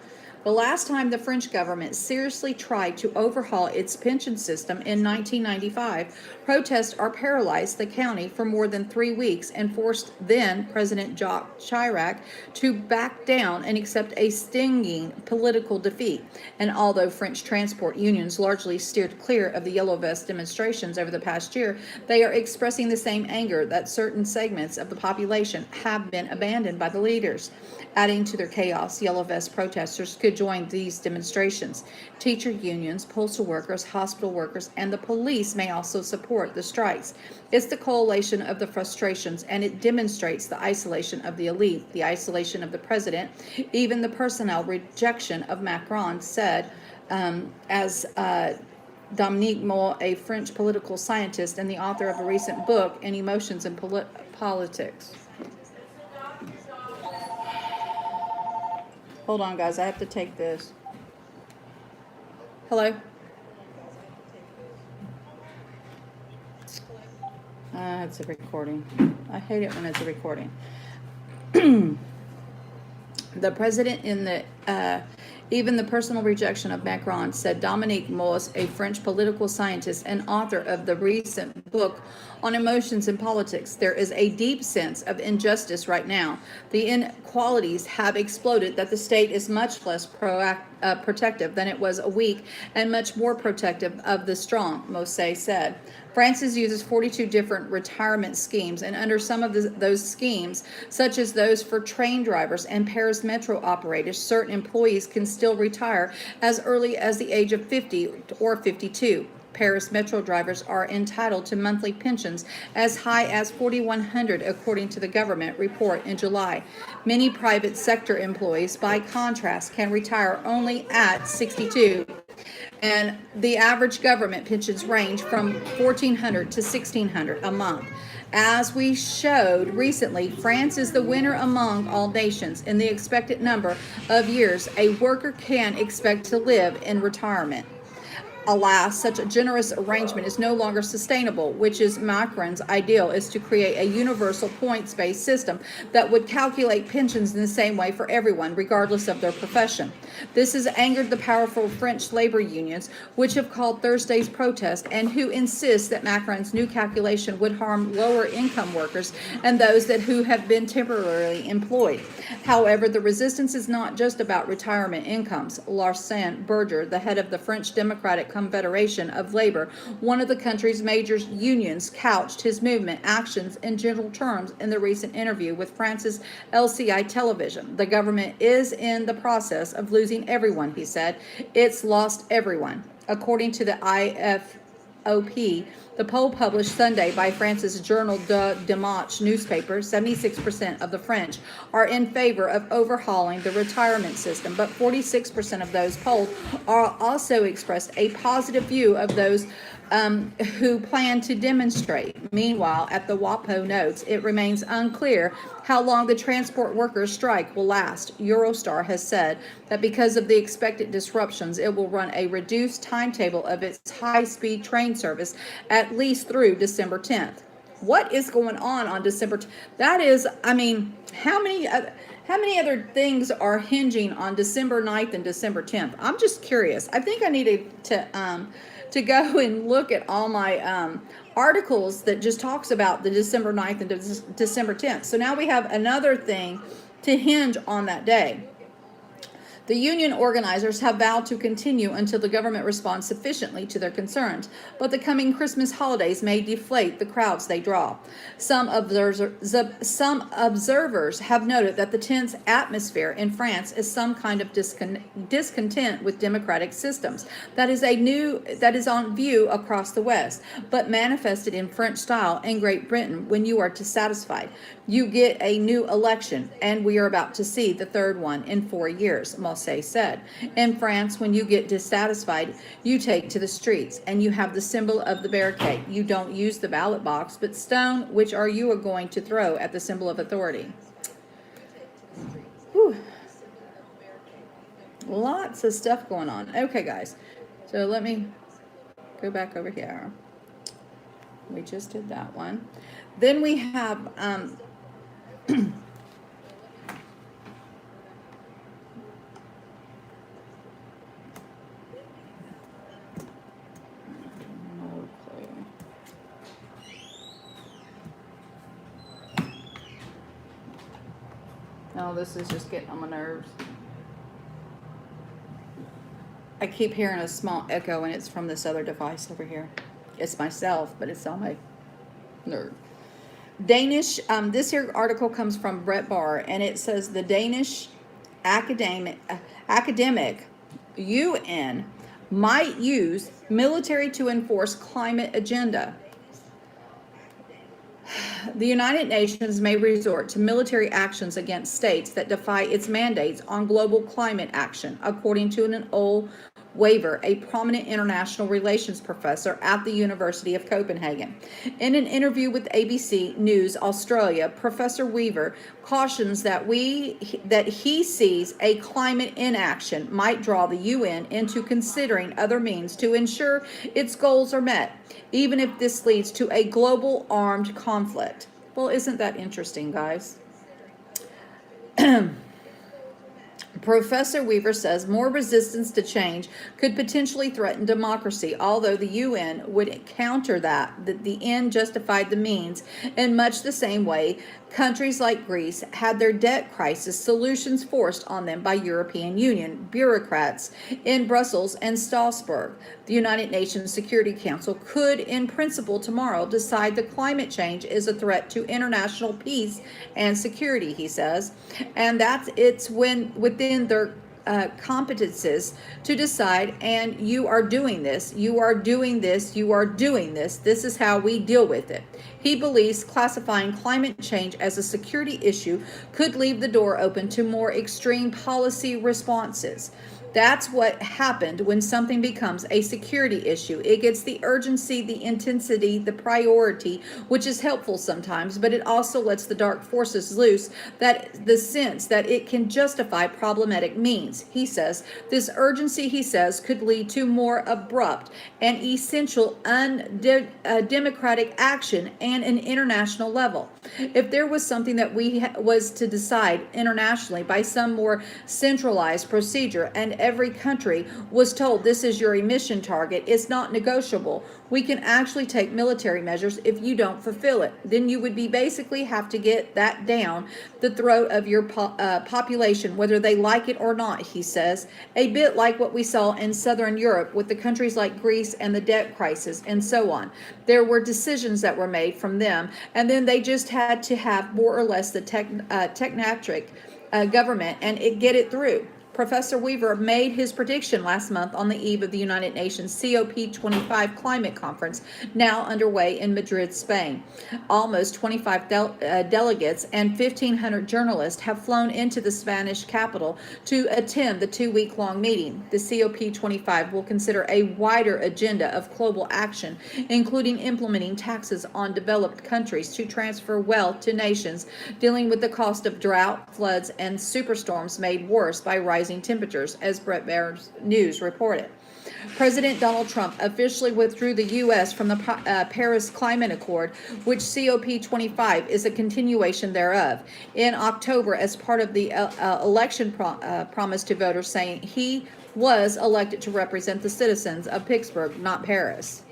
The last time the French government seriously tried to overhaul its pension system in 1995, protests paralyzed the county for more than 3 weeks and forced then President Jacques Chirac to back down and accept a stinging political defeat. And although French transport unions largely steered clear of the Yellow Vest demonstrations over the past year, they are expressing the same anger that certain segments of the population have been abandoned by the leaders. Adding to their chaos, Yellow Vest protesters could join these demonstrations. Teacher unions, postal workers, hospital workers, and the police may also support the strikes. It's the coalition of the frustrations, and it demonstrates the isolation of the elite, the isolation of the president, even the personnel rejection of Macron, said as Dominique Moll, a French political scientist and the author of a recent book, In Emotions and Politics. Hold on, guys. I have to take this. Hello? It's a recording. I hate it when it's a recording. The president in the even the personal rejection of Macron, said Dominique Moss, a French political scientist and author of the recent book on emotions and politics. There is a deep sense of injustice right now. The inequalities have exploded, that the state is much less protective than it was a week and much more protective of the strong, Mosse said. France uses 42 different retirement schemes, and under some of those schemes, such as those for train drivers and Paris metro operators, certain employees can still retire as early as the age of 50 or 52. Paris metro drivers are entitled to monthly pensions as high as $4,100, according to the government report in July. Many private sector employees, by contrast, can retire only at 62. And the average government pensions range from $1,400 to $1,600 a month. As we showed recently, France is the winner among all nations in the expected number of years a worker can expect to live in retirement. Alas, such a generous arrangement is no longer sustainable, which is Macron's ideal, is to create a universal points-based system that would calculate pensions in the same way for everyone, regardless of their profession. This has angered the powerful French labor unions, which have called Thursday's protest and who insist that Macron's new calculation would harm lower-income workers and those who have been temporarily employed. However, the resistance is not just about retirement incomes. Larsen Berger, the head of the French Democratic Confederation of Labor, one of the country's major unions, couched his movement actions in general terms in the recent interview with France's LCI television. The government is in the process of losing everyone, he said. It's lost everyone. According to the IFOP, the poll published Sunday by France's Journal du Dimanche newspaper, 76% of the French are in favor of overhauling the retirement system, but 46% of those polled are also expressed a positive view of those who plan to demonstrate. Meanwhile, at the WAPO notes, it remains unclear how long the transport workers' strike will last. Eurostar has said that because of the expected disruptions, it will run a reduced timetable of its high-speed train service at least through December 10th. What is going on December 10th? That is, I mean, how many other things are hinging on December 9th and December 10th? I'm just curious. I think I needed to go and look at all my articles that just talks about the December 9th and December 10th. So now we have another thing to hinge on that day. The union organizers have vowed to continue until the government responds sufficiently to their concerns, but the coming Christmas holidays may deflate the crowds they draw. Some observers have noted that the tense atmosphere in France is some kind of discontent with democratic systems that is on view across the West, but manifested in French style in Great Britain. When you are dissatisfied, you get a new election, and we are about to see the third one in 4 years, Mosse said. In France, when you get dissatisfied, you take to the streets, and you have the symbol of the barricade. You don't use the ballot box, but stone, which are you going to throw at the symbol of authority. Whew. Lots of stuff going on. Okay, guys. So let me go back over here. We just did that one. Then we have Oh, this is just getting on my nerves. I keep hearing a small echo, and it's from this other device over here. It's myself, but it's on my nerve. Danish, this here article comes from Brett Barr, and it says the Danish academic UN might use military to enforce climate agenda. The United Nations may resort to military actions against states that defy its mandates on global climate action, according to an old Waver, a prominent international relations professor at the University of Copenhagen. In an interview with ABC News Australia, Professor Weaver cautions that he sees a climate inaction might draw the UN into considering other means to ensure its goals are met, even if this leads to a global armed conflict. Well, isn't that interesting, guys? Professor Weaver says more resistance to change could potentially threaten democracy, although the UN would counter that the end justified the means in much the same way countries like Greece had their debt crisis solutions forced on them by European Union bureaucrats in Brussels and Strasbourg. The United Nations Security Council could, in principle, tomorrow decide that climate change is a threat to international peace and security, he says, and it's within their competences to decide, and you are doing this, you are doing this, you are doing this. This is how we deal with it. He believes classifying climate change as a security issue could leave the door open to more extreme policy responses. That's what happened when something becomes a security issue. It gets the urgency, the intensity, the priority, which is helpful sometimes, but it also lets the dark forces loose, that the sense that it can justify problematic means. He says this urgency, he says, could lead to more abrupt and essential undemocratic action and an international level. If there was something that was to decide internationally by some more centralized procedure, and every country was told this is your emission target, it's not negotiable, we can actually take military measures if you don't fulfill it, then you would basically have to get that down the throat of your population, whether they like it or not, he says. A bit like what we saw in Southern Europe with the countries like Greece and the debt crisis and so on. There were decisions that were made from them, and then they just had to have more or less the technocratic government and get it through. Professor Weaver made his prediction last month on the eve of the United Nations COP25 climate conference, now underway in Madrid, Spain. Almost 25 delegates and 1,500 journalists have flown into the Spanish capital to attend the 2-week-long meeting. The COP25 will consider a wider agenda of global action, including implementing taxes on developed countries to transfer wealth to nations dealing with the cost of drought, floods, and superstorms made worse by rising temperatures, as Brett Barr's News reported. President Donald Trump officially withdrew the U.S. from the Paris Climate Accord, which COP25 is a continuation thereof, in October as part of the election promise to voters, saying he was elected to represent the citizens of Pittsburgh, not Paris.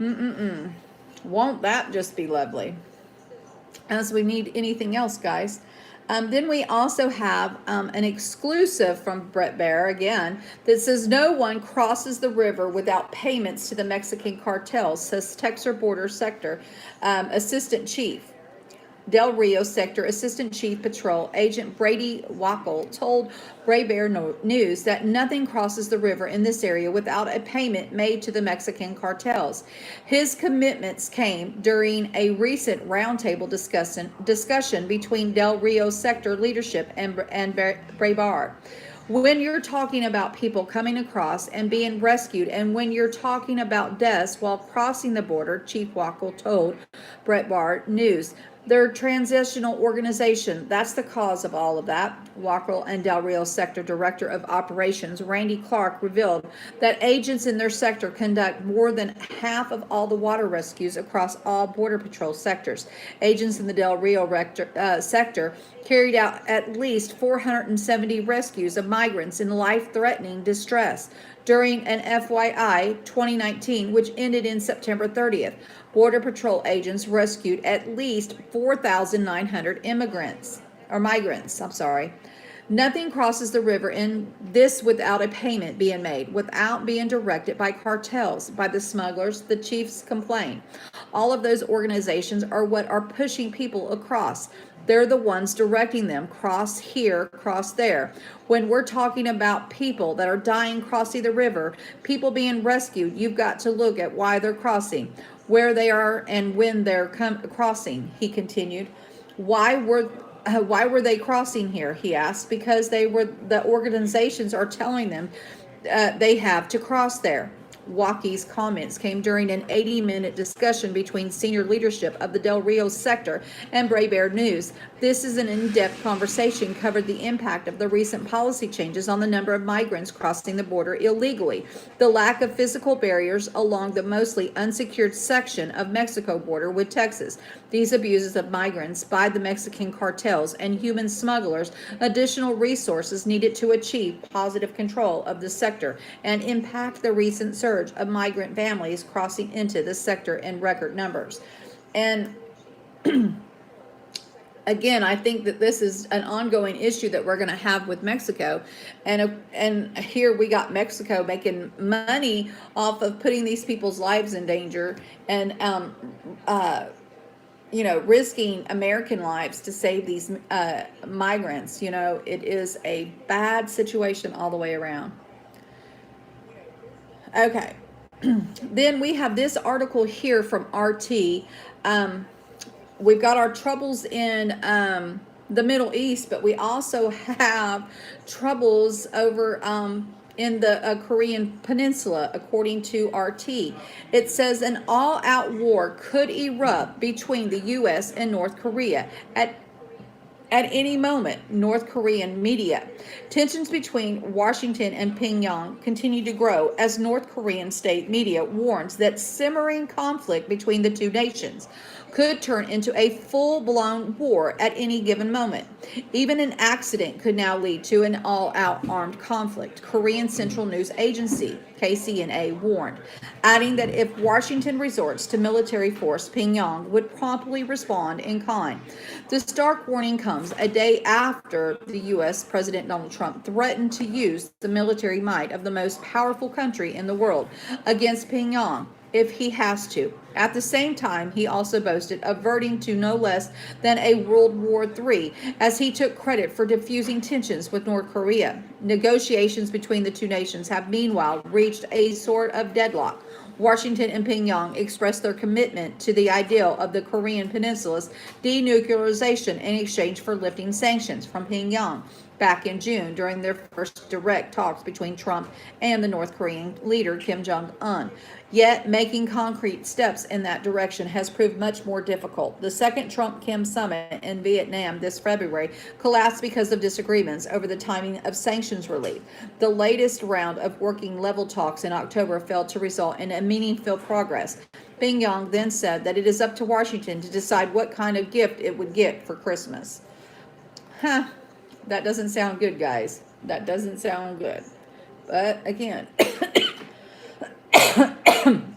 Won't that just be lovely? As we need anything else, guys. Then we also have an exclusive from Brett Baer again that says no one crosses the river without payments to the Mexican cartels, says Texas Border Sector Assistant Chief. Del Rio Sector Assistant Chief Patrol Agent Brady Wackel told Bray Bear News that nothing crosses the river in this area without a payment made to the Mexican cartels. His commitments came during a recent roundtable discussion between Del Rio Sector leadership and Bray Bar. When you're talking about people coming across and being rescued, and when you're talking about deaths while crossing the border, Chief Wackel told Brett Bart News, their transitional organization, that's the cause of all of that. Wackel and Del Rio Sector Director of Operations, Randy Clark, revealed that agents in their sector conduct more than half of all the water rescues across all Border Patrol sectors. Agents in the Del Rio sector carried out at least 470 rescues of migrants in life-threatening distress. during an FYI 2019, which ended in September 30th. Border Patrol agents rescued at least 4,900 migrants. Nothing crosses the river in this without a payment being made, without being directed by cartels, by the smugglers, the chiefs complain. All of those organizations are what are pushing people across. They're the ones directing them, cross here, cross there. When we're talking about people that are dying crossing the river, people being rescued, you've got to look at why they're crossing, where they are, and when they're crossing, he continued. Why were they crossing here? He asked. Because the organizations are telling them they have to cross there. Waukie's comments came during an 80-minute discussion between senior leadership of the Del Rio sector and Brave Air News. This is an in-depth conversation covered the impact of the recent policy changes on the number of migrants crossing the border illegally, the lack of physical barriers along the mostly unsecured section of Mexico border with Texas, these abuses of migrants by the Mexican cartels and human smugglers, additional resources needed to achieve positive control of the sector and impact the recent surge of migrant families crossing into the sector in record numbers. And again, I think that this is an ongoing issue that we're going to have with Mexico, and here we got Mexico making money off of putting these people's lives in danger and risking American lives to save these migrants. It is a bad situation all the way around. Okay. Then we have this article here from RT. We've got our troubles in the Middle East, but we also have troubles over in the Korean Peninsula, according to RT. It says an all-out war could erupt between the U.S. and North Korea at any moment, North Korean media. Tensions between Washington and Pyongyang continue to grow as North Korean state media warns that simmering conflict between the two nations could turn into a full-blown war at any given moment. Even an accident could now lead to an all-out armed conflict, Korean Central News Agency, KCNA, warned, adding that if Washington resorts to military force, Pyongyang would promptly respond in kind. The stark warning comes a day after the U.S. President Donald Trump threatened to use the military might of the most powerful country in the world against Pyongyang if he has to. At the same time, he also boasted averting to no less than a World War III, as he took credit for diffusing tensions with North Korea. Negotiations between the two nations have meanwhile reached a sort of deadlock. Washington and Pyongyang expressed their commitment to the ideal of the Korean Peninsula's denuclearization in exchange for lifting sanctions from Pyongyang back in June during their first direct talks between Trump and the North Korean leader Kim Jong-un. Yet, making concrete steps in that direction has proved much more difficult. The second Trump-Kim summit in Vietnam this February collapsed because of disagreements over the timing of sanctions relief. The latest round of working level talks in October failed to result in a meaningful progress. Pyongyang then said that it is up to Washington to decide what kind of gift it would get for Christmas. That doesn't sound good, guys. That doesn't sound good. But again,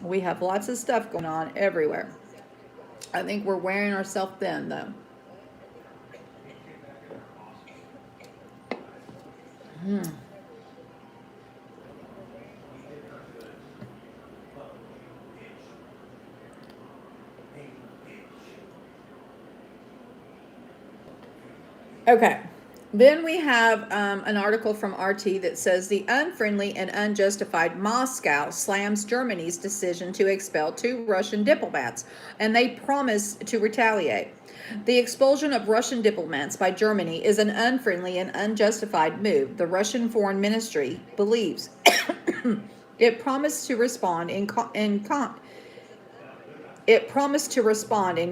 we have lots of stuff going on everywhere. I think we're wearing ourselves thin, though. Okay. Then we have an article from RT that says the unfriendly and unjustified Moscow slams Germany's decision to expel 2 Russian diplomats, and they promise to retaliate. The expulsion of Russian diplomats by Germany is an unfriendly and unjustified move, the Russian Foreign Ministry believes. It promised to respond in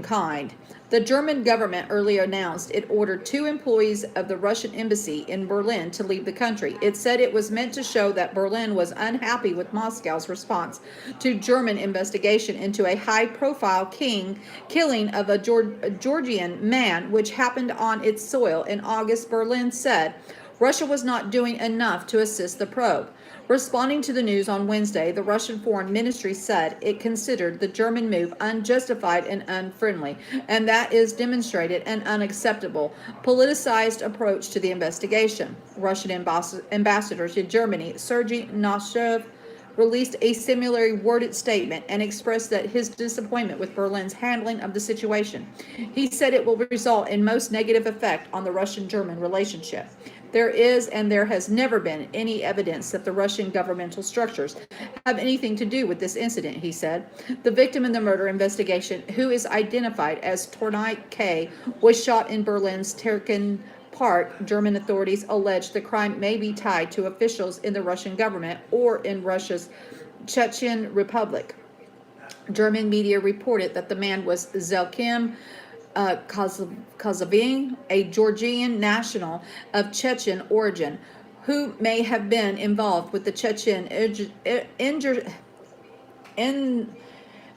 kind. The German government earlier announced it ordered 2 employees of the Russian embassy in Berlin to leave the country. It said it was meant to show that Berlin was unhappy with Moscow's response to German investigation into a high-profile killing of a Georgian man, which happened on its soil in August. Berlin said Russia was not doing enough to assist the probe. Responding to the news on Wednesday, the Russian Foreign Ministry said it considered the German move unjustified and unfriendly, and that is demonstrated an unacceptable, politicized approach to the investigation. Russian ambassador to Germany, Sergei Noshev, released a similarly worded statement and expressed that his disappointment with Berlin's handling of the situation. He said it will result in most negative effect on the Russian-German relationship. There is and there has never been any evidence that the Russian governmental structures have anything to do with this incident, he said. The victim in the murder investigation, who is identified as Tornai K., was shot in Berlin's Terken Park. German authorities allege the crime may be tied to officials in the Russian government or in Russia's Chechen Republic. German media reported that the man was Zelkim Kazavin, a Georgian national of Chechen origin, who may have been involved with the Chechen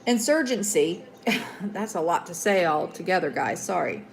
insurgency. That's a lot to say all together, guys. Sorry.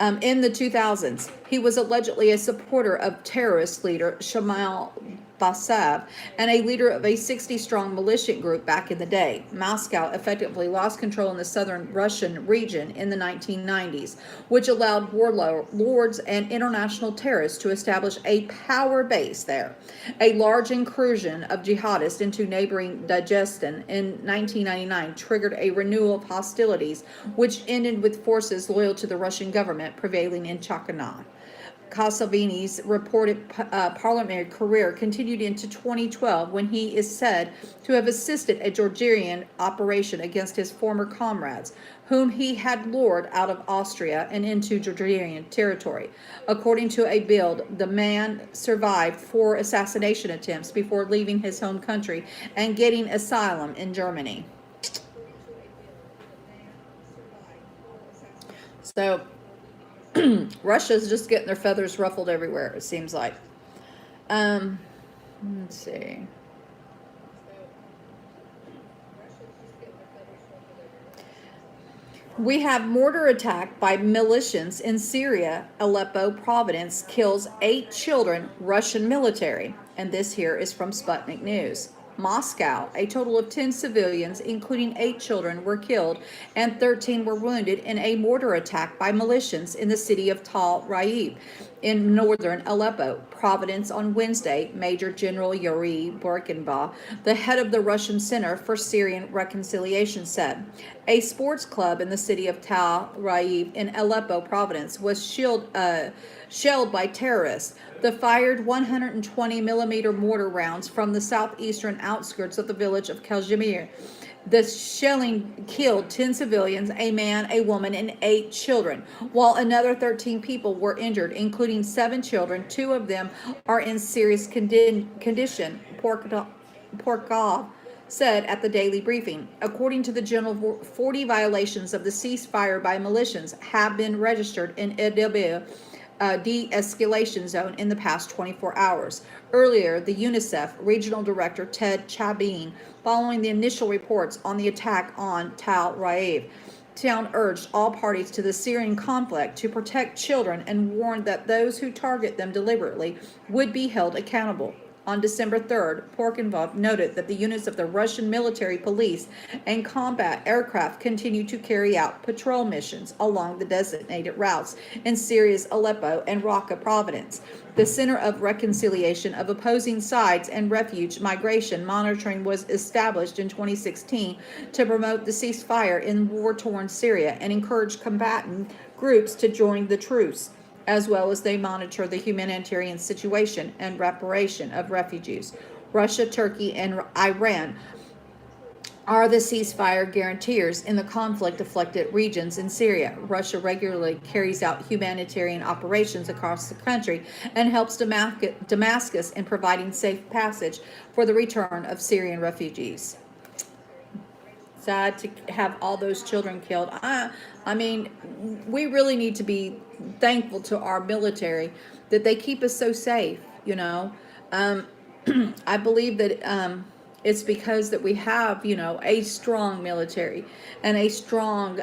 In the 2000s, he was allegedly a supporter of terrorist leader Shamal Basav and a leader of a 60-strong militia group back in the day. Moscow effectively lost control in the southern Russian region in the 1990s, which allowed warlords and international terrorists to establish a power base there. A large incursion of jihadists into neighboring Dagestan in 1999 triggered a renewal of hostilities, which ended with forces loyal to the Russian government prevailing in Chakana. Kasavini's reported parliamentary career continued into 2012 when he is said to have assisted a Georgian operation against his former comrades, whom he had lured out of Austria and into Georgian territory. According to a Bild, the man survived 4 assassination attempts before leaving his home country and getting asylum in Germany. So, Russia's just getting their feathers ruffled everywhere, it seems like. Let's see. We have mortar attack by militias in Syria. Aleppo province kills 8 children, Russian military. And this here is from Sputnik News. Moscow, a total of 10 civilians, including 8 children, were killed and 13 were wounded in a mortar attack by militias in the city of Tal Raib in northern Aleppo province on Wednesday, Major General Yuri Borkenbaugh, the head of the Russian Center for Syrian Reconciliation, said. A sports club in the city of Tal Raib in Aleppo province was shelled by terrorists. The fired 120-millimeter mortar rounds from the southeastern outskirts of the village of Kazimir. The shelling killed 10 civilians, a man, a woman, and 8 children, while another 13 people were injured, including 7 children. 2 of them are in serious condition, Porkov said at the daily briefing. According to the general, 40 violations of the ceasefire by militias have been registered in Idlib de-escalation zone in the past 24 hours. Earlier, the UNICEF regional director Ted Chabin, following the initial reports on the attack on Tal Raib, town urged all parties to the Syrian conflict to protect children and warned that those who target them deliberately would be held accountable. On December 3rd, Porkenbaugh noted that the units of the Russian military police and combat aircraft continue to carry out patrol missions along the designated routes in Syria's Aleppo and Raqqa province. The Center of Reconciliation of Opposing Sides and Refuge Migration Monitoring was established in 2016 to promote the ceasefire in war-torn Syria and encourage combatant groups to join the truce, as well as they monitor the humanitarian situation and repatriation of refugees. Russia, Turkey, and Iran are the ceasefire guarantors in the conflict-afflicted regions in Syria. Russia regularly carries out humanitarian operations across the country and helps Damascus in providing safe passage for the return of Syrian refugees. Sad to have all those children killed. I mean, we really need to be thankful to our military that they keep us so safe, you know. I believe that it's because that we have, you know, a strong military and a strong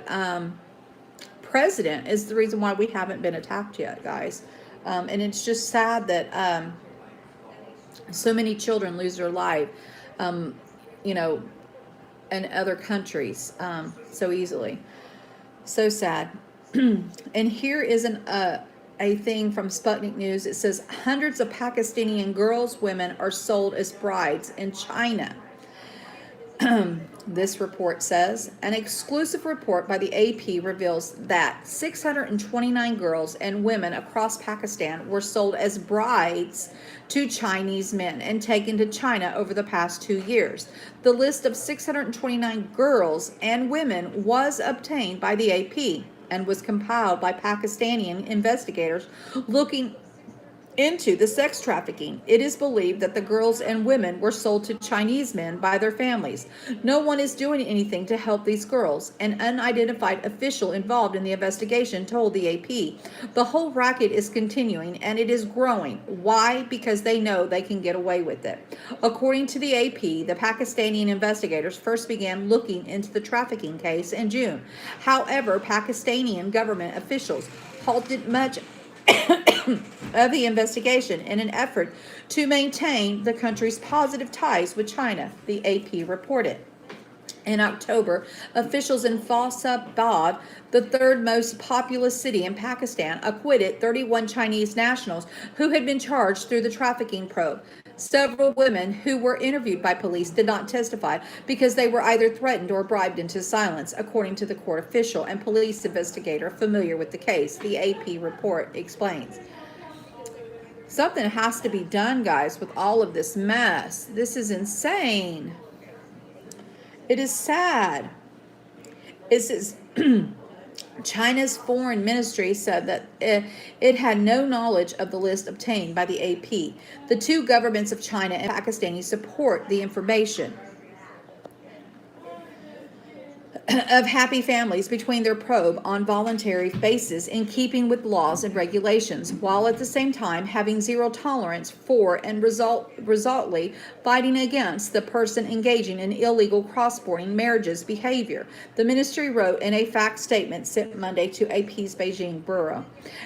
president is the reason why we haven't been attacked yet, guys. And it's just sad that So many children lose their life, you know, in other countries so easily. So sad. And here is a thing from Sputnik News. It says hundreds of Pakistani girls, women are sold as brides in China. This report says an exclusive report by the AP reveals that 629 girls and women across Pakistan were sold as brides to Chinese men and taken to China over the past 2 years. The list of 629 girls and women was obtained by the AP and was compiled by Pakistani investigators looking into the sex trafficking. It is believed that the girls and women were sold to Chinese men by their families. No one is doing anything to help these girls. An unidentified official involved in the investigation told the AP. The whole racket is continuing and it is growing. Why? Because they know they can get away with it. According to the AP, the Pakistani investigators first began looking into the trafficking case in June. However, Pakistani government officials halted much of the investigation in an effort to maintain the country's positive ties with China, the AP reported. In October, officials in Faisalabad, the third most populous city in Pakistan, acquitted 31 Chinese nationals who had been charged through the trafficking probe. Several women who were interviewed by police did not testify because they were either threatened or bribed into silence, according to the court official and police investigator familiar with the case, the AP report explains. Something has to be done, guys, with all of this mess. This is insane. It is sad. It says China's foreign ministry said that it had no knowledge of the list obtained by the AP. The two governments of China and Pakistani support the information of happy families between their probe on voluntary basis in keeping with laws and regulations, while at the same time having zero tolerance for and resultantly fighting against the person engaging in illegal cross-border marriages behavior, the ministry wrote in a fact statement sent Monday to AP's Beijing bureau.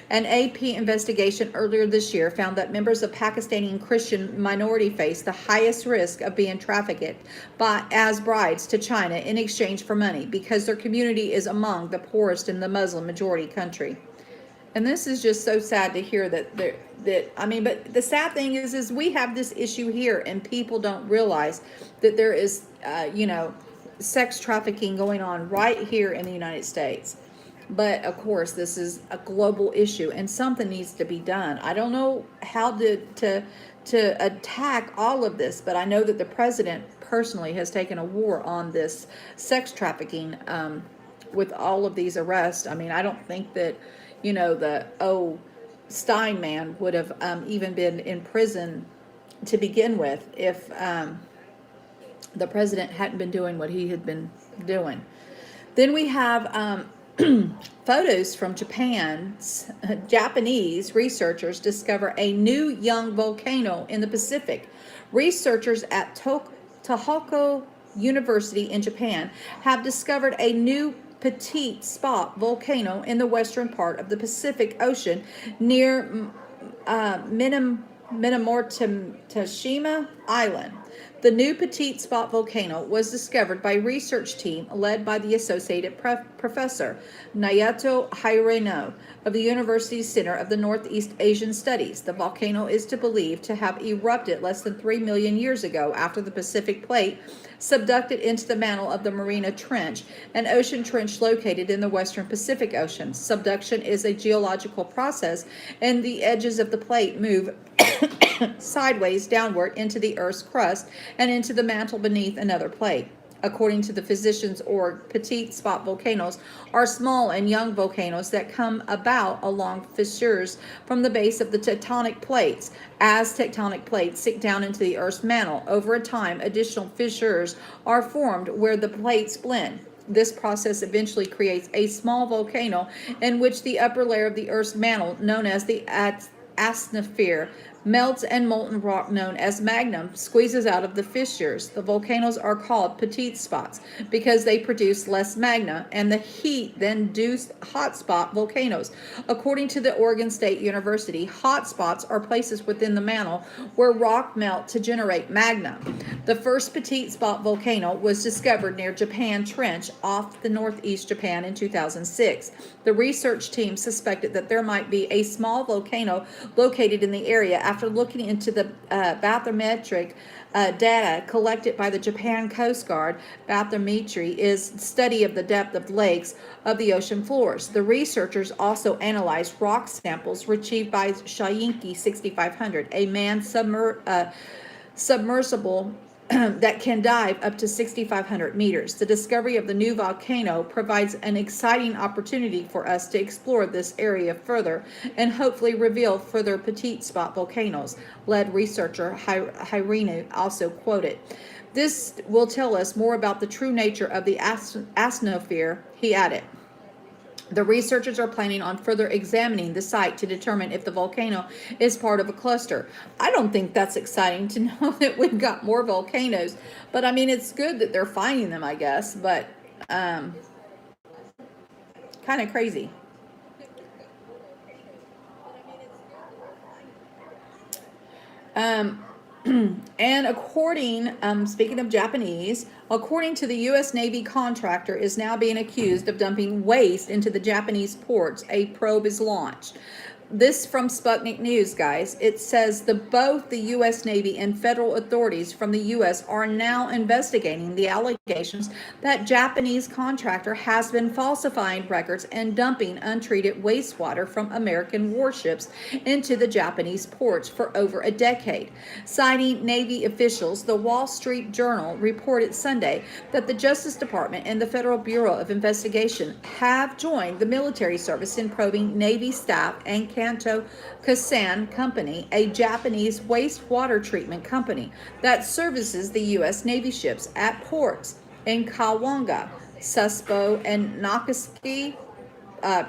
An AP investigation earlier this year found that members of Pakistani Christian minority face the highest risk of being trafficked as brides to China in exchange for money, because their community is among the poorest in the Muslim majority country. And this is just so sad to hear but the sad thing is we have this issue here and people don't realize that there is, sex trafficking going on right here in the United States. But of course, this is a global issue and something needs to be done. I don't know how to attack all of this, but I know that the president personally has taken a war on this sex trafficking with all of these arrests. I mean, I don't think that, the Stein man would have even been in prison to begin with if the president hadn't been doing what he had been doing. Then we have photos from Japan's Japanese researchers discover a new young volcano in the Pacific. Researchers at Tohoku University in Japan have discovered a new petite spot volcano in the western part of the Pacific Ocean near Minamotoshima Island. The new petite spot volcano was discovered by a research team led by the Associate Professor Naoto Hirano of the University Center of the Northeast Asian Studies. The volcano is believed to have erupted less than 3 million years ago after the Pacific Plate subducted into the mantle of the Mariana Trench, an ocean trench located in the western Pacific Ocean. Subduction is a geological process, and the edges of the plate move sideways downward into the Earth's crust and into the mantle beneath another plate. According to the physicians, petite spot volcanoes are small and young volcanoes that come about along fissures from the base of the tectonic plates. As tectonic plates sink down into the Earth's mantle, over time, additional fissures are formed where the plates blend. This process eventually creates a small volcano in which the upper layer of the Earth's mantle, known as the asnosphere, Melts and molten rock known as magma squeezes out of the fissures. The volcanoes are called petite spots because they produce less magma and the heat than induce hotspot volcanoes. According to the Oregon State University, hotspots are places within the mantle where rock melt to generate magma. The first petite spot volcano was discovered near Japan Trench off the northeast Japan in 2006. The research team suspected that there might be a small volcano located in the area after looking into the bathymetric data collected by the Japan Coast Guard. Bathymetry is study of the depth of lakes of the ocean floors. The researchers also analyzed rock samples retrieved by Shayinki 6500, a manned submersible that can dive up to 6,500 meters. The discovery of the new volcano provides an exciting opportunity for us to explore this area further and hopefully reveal further petite spot volcanoes, lead researcher Hirinu also quoted. This will tell us more about the true nature of the asnosphere, he added. The researchers are planning on further examining the site to determine if the volcano is part of a cluster. I don't think that's exciting to know that we've got more volcanoes, but I mean, it's good that they're finding them, I guess, but kind of crazy. And speaking of Japanese, according to the U.S. Navy contractor is now being accused of dumping waste into the Japanese ports. A probe is launched. This from Sputnik News, guys. It says both the U.S. Navy and federal authorities from the U.S. are now investigating the allegations that Japanese contractor has been falsifying records and dumping untreated wastewater from American warships into the Japanese ports for over a decade. Citing Navy officials, the Wall Street Journal reported Sunday that the Justice Department and the Federal Bureau of Investigation have joined the military service in probing Navy staff and Kanto Kasan Company, a Japanese wastewater treatment company that services the U.S. Navy ships at ports in Kawanga, Suspo, and Nagasaki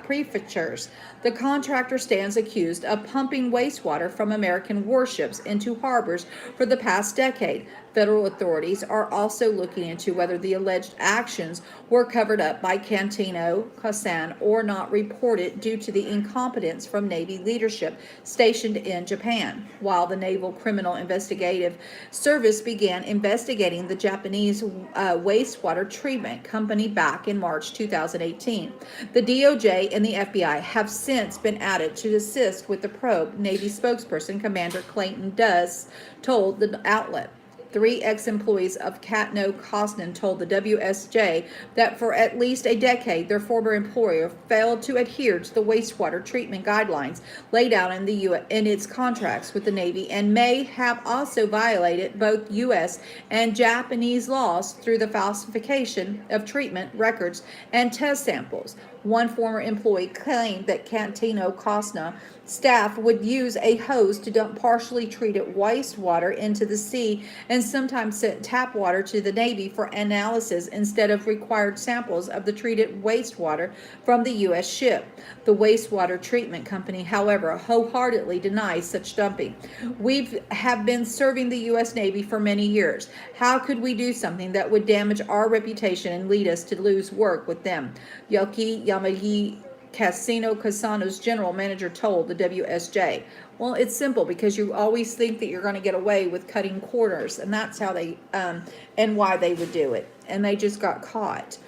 prefectures. The contractor stands accused of pumping wastewater from American warships into harbors for the past decade. Federal authorities are also looking into whether the alleged actions were covered up by Cantino Kasan or not reported due to the incompetence from Navy leadership stationed in Japan. While the Naval Criminal Investigative Service began investigating the Japanese wastewater treatment company back in March 2018. The DOJ and the FBI have since been added to assist with the probe, Navy spokesperson Commander Clayton Duss told the outlet. 3 ex-employees of Katno Kosnin told the WSJ that for at least a decade, their former employer failed to adhere to the wastewater treatment guidelines laid out in its contracts with the Navy and may have also violated both U.S. and Japanese laws through the falsification of treatment records and test samples. One former employee claimed that Cantino Kosna staff would use a hose to dump partially treated wastewater into the sea and sometimes sent tap water to the Navy for analysis instead of required samples of the treated wastewater from the U.S. ship. The wastewater treatment company, however, wholeheartedly denies such dumping. We have been serving the U.S. Navy for many years. How could we do something that would damage our reputation and lead us to lose work with them? Yoki Yamagi Casino Casano's general manager told the WSJ. Well, it's simple because you always think that you're going to get away with cutting corners, and that's how they and why they would do it, and they just got caught.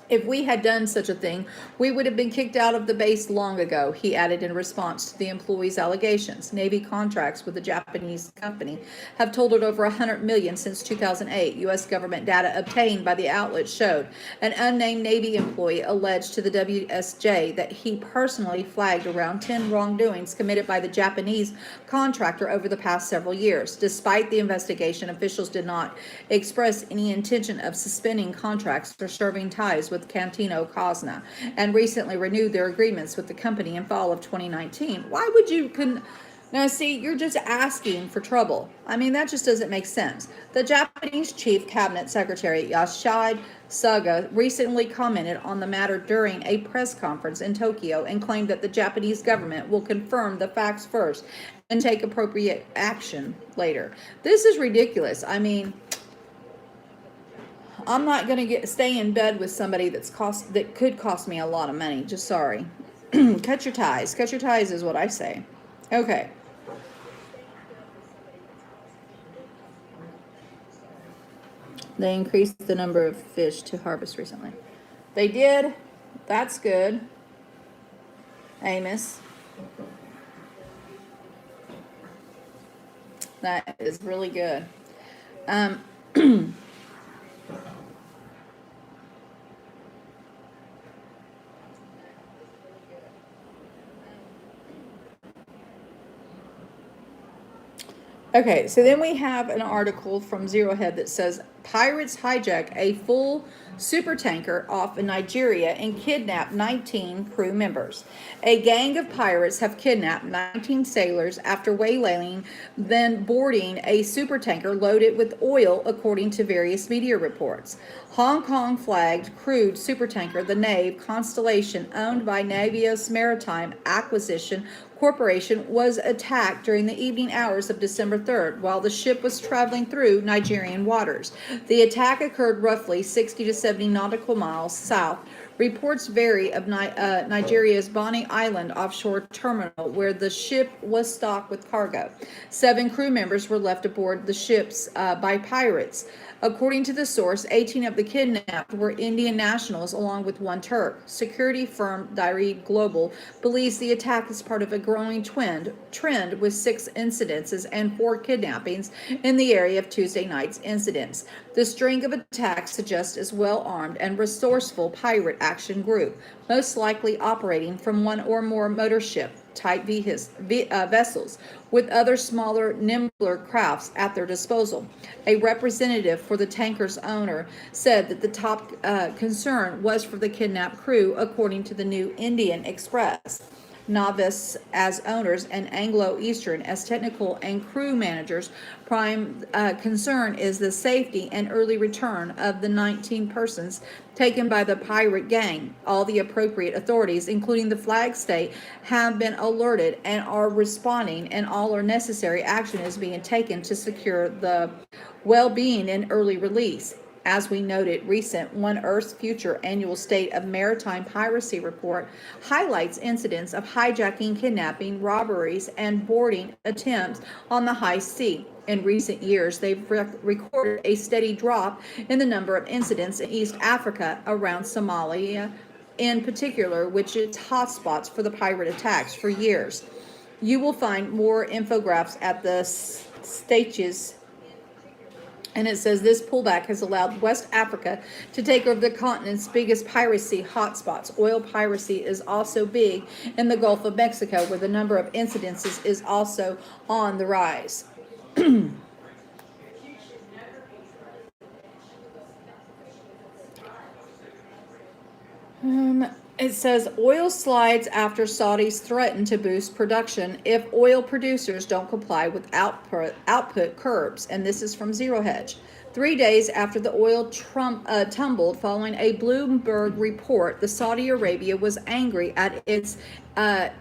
If we had done such a thing, we would have been kicked out of the base long ago, he added in response to the employee's allegations. Navy contracts with the Japanese company have totaled over $100 million since 2008. U.S. government data obtained by the outlet showed an unnamed Navy employee alleged to the WSJ that he personally flagged around 10 wrongdoings committed by the Japanese contractor over the past several years. Despite the investigation, officials did not express any intention of suspending contracts or severing ties with Cantino Kosna and recently renewed their agreements with the company in fall of 2019. Why would you Now, see, you're just asking for trouble. I mean, that just doesn't make sense. The Japanese Chief Cabinet Secretary Yoshihide Suga recently commented on the matter during a press conference in Tokyo and claimed that the Japanese government will confirm the facts first and take appropriate action later. This is ridiculous. I mean, I'm not going to stay in bed with somebody that could cost me a lot of money. Just sorry. Cut your ties. Cut your ties is what I say. Okay. They increased the number of fish to harvest recently. They did. That's good. Amos. That is really good. Okay, so then we have an article from Zero Head that says pirates hijack a full supertanker off in Nigeria and kidnap 19 crew members. A gang of pirates have kidnapped 19 sailors after waylaying, then boarding a supertanker loaded with oil, according to various media reports. Hong Kong flagged crude supertanker, the Nave Constellation, owned by Navios Maritime Acquisition Corporation, was attacked during the evening hours of December 3rd while the ship was traveling through Nigerian waters. The attack occurred roughly 60 to 70 nautical miles south. Reports vary of Nigeria's Bonny Island offshore terminal, where the ship was stocked with cargo. 7 crew members were left aboard the ships by pirates. According to the source, 18 of the kidnapped were Indian nationals, along with 1 Turk. Security firm Direct Global believes the attack is part of a growing trend with 6 incidences and 4 kidnappings in the area of Tuesday night's incidents. The string of attacks suggests a well-armed and resourceful pirate action group, most likely operating from 1 or more motor ship type vessels, with other smaller, nimbler crafts at their disposal. A representative for the tanker's owner said that the top concern was for the kidnapped crew, according to the New Indian Express. Novice as owners and Anglo-Eastern as technical and crew managers. Prime concern is the safety and early return of the 19 persons taken by the pirate gang. All the appropriate authorities, including the flag state, have been alerted and are responding, and all our necessary action is being taken to secure the well-being and early release. As we noted, recent One Earth's Future annual State of Maritime Piracy report highlights incidents of hijacking, kidnapping, robberies, and boarding attempts on the high sea. In recent years, they've recorded a steady drop in the number of incidents in East Africa, around Somalia in particular, which is hotspots for the pirate attacks for years. You will find more infographics at the stages. And it says this pullback has allowed West Africa to take over the continent's biggest piracy hotspots. Oil piracy is also big in the Gulf of Mexico, where the number of incidences is also on the rise. It says oil slides after Saudis threaten to boost production if oil producers don't comply with output curbs. And this is from Zero Hedge. 3 days after the oil tumbled following a Bloomberg report, the Saudi Arabia was angry at its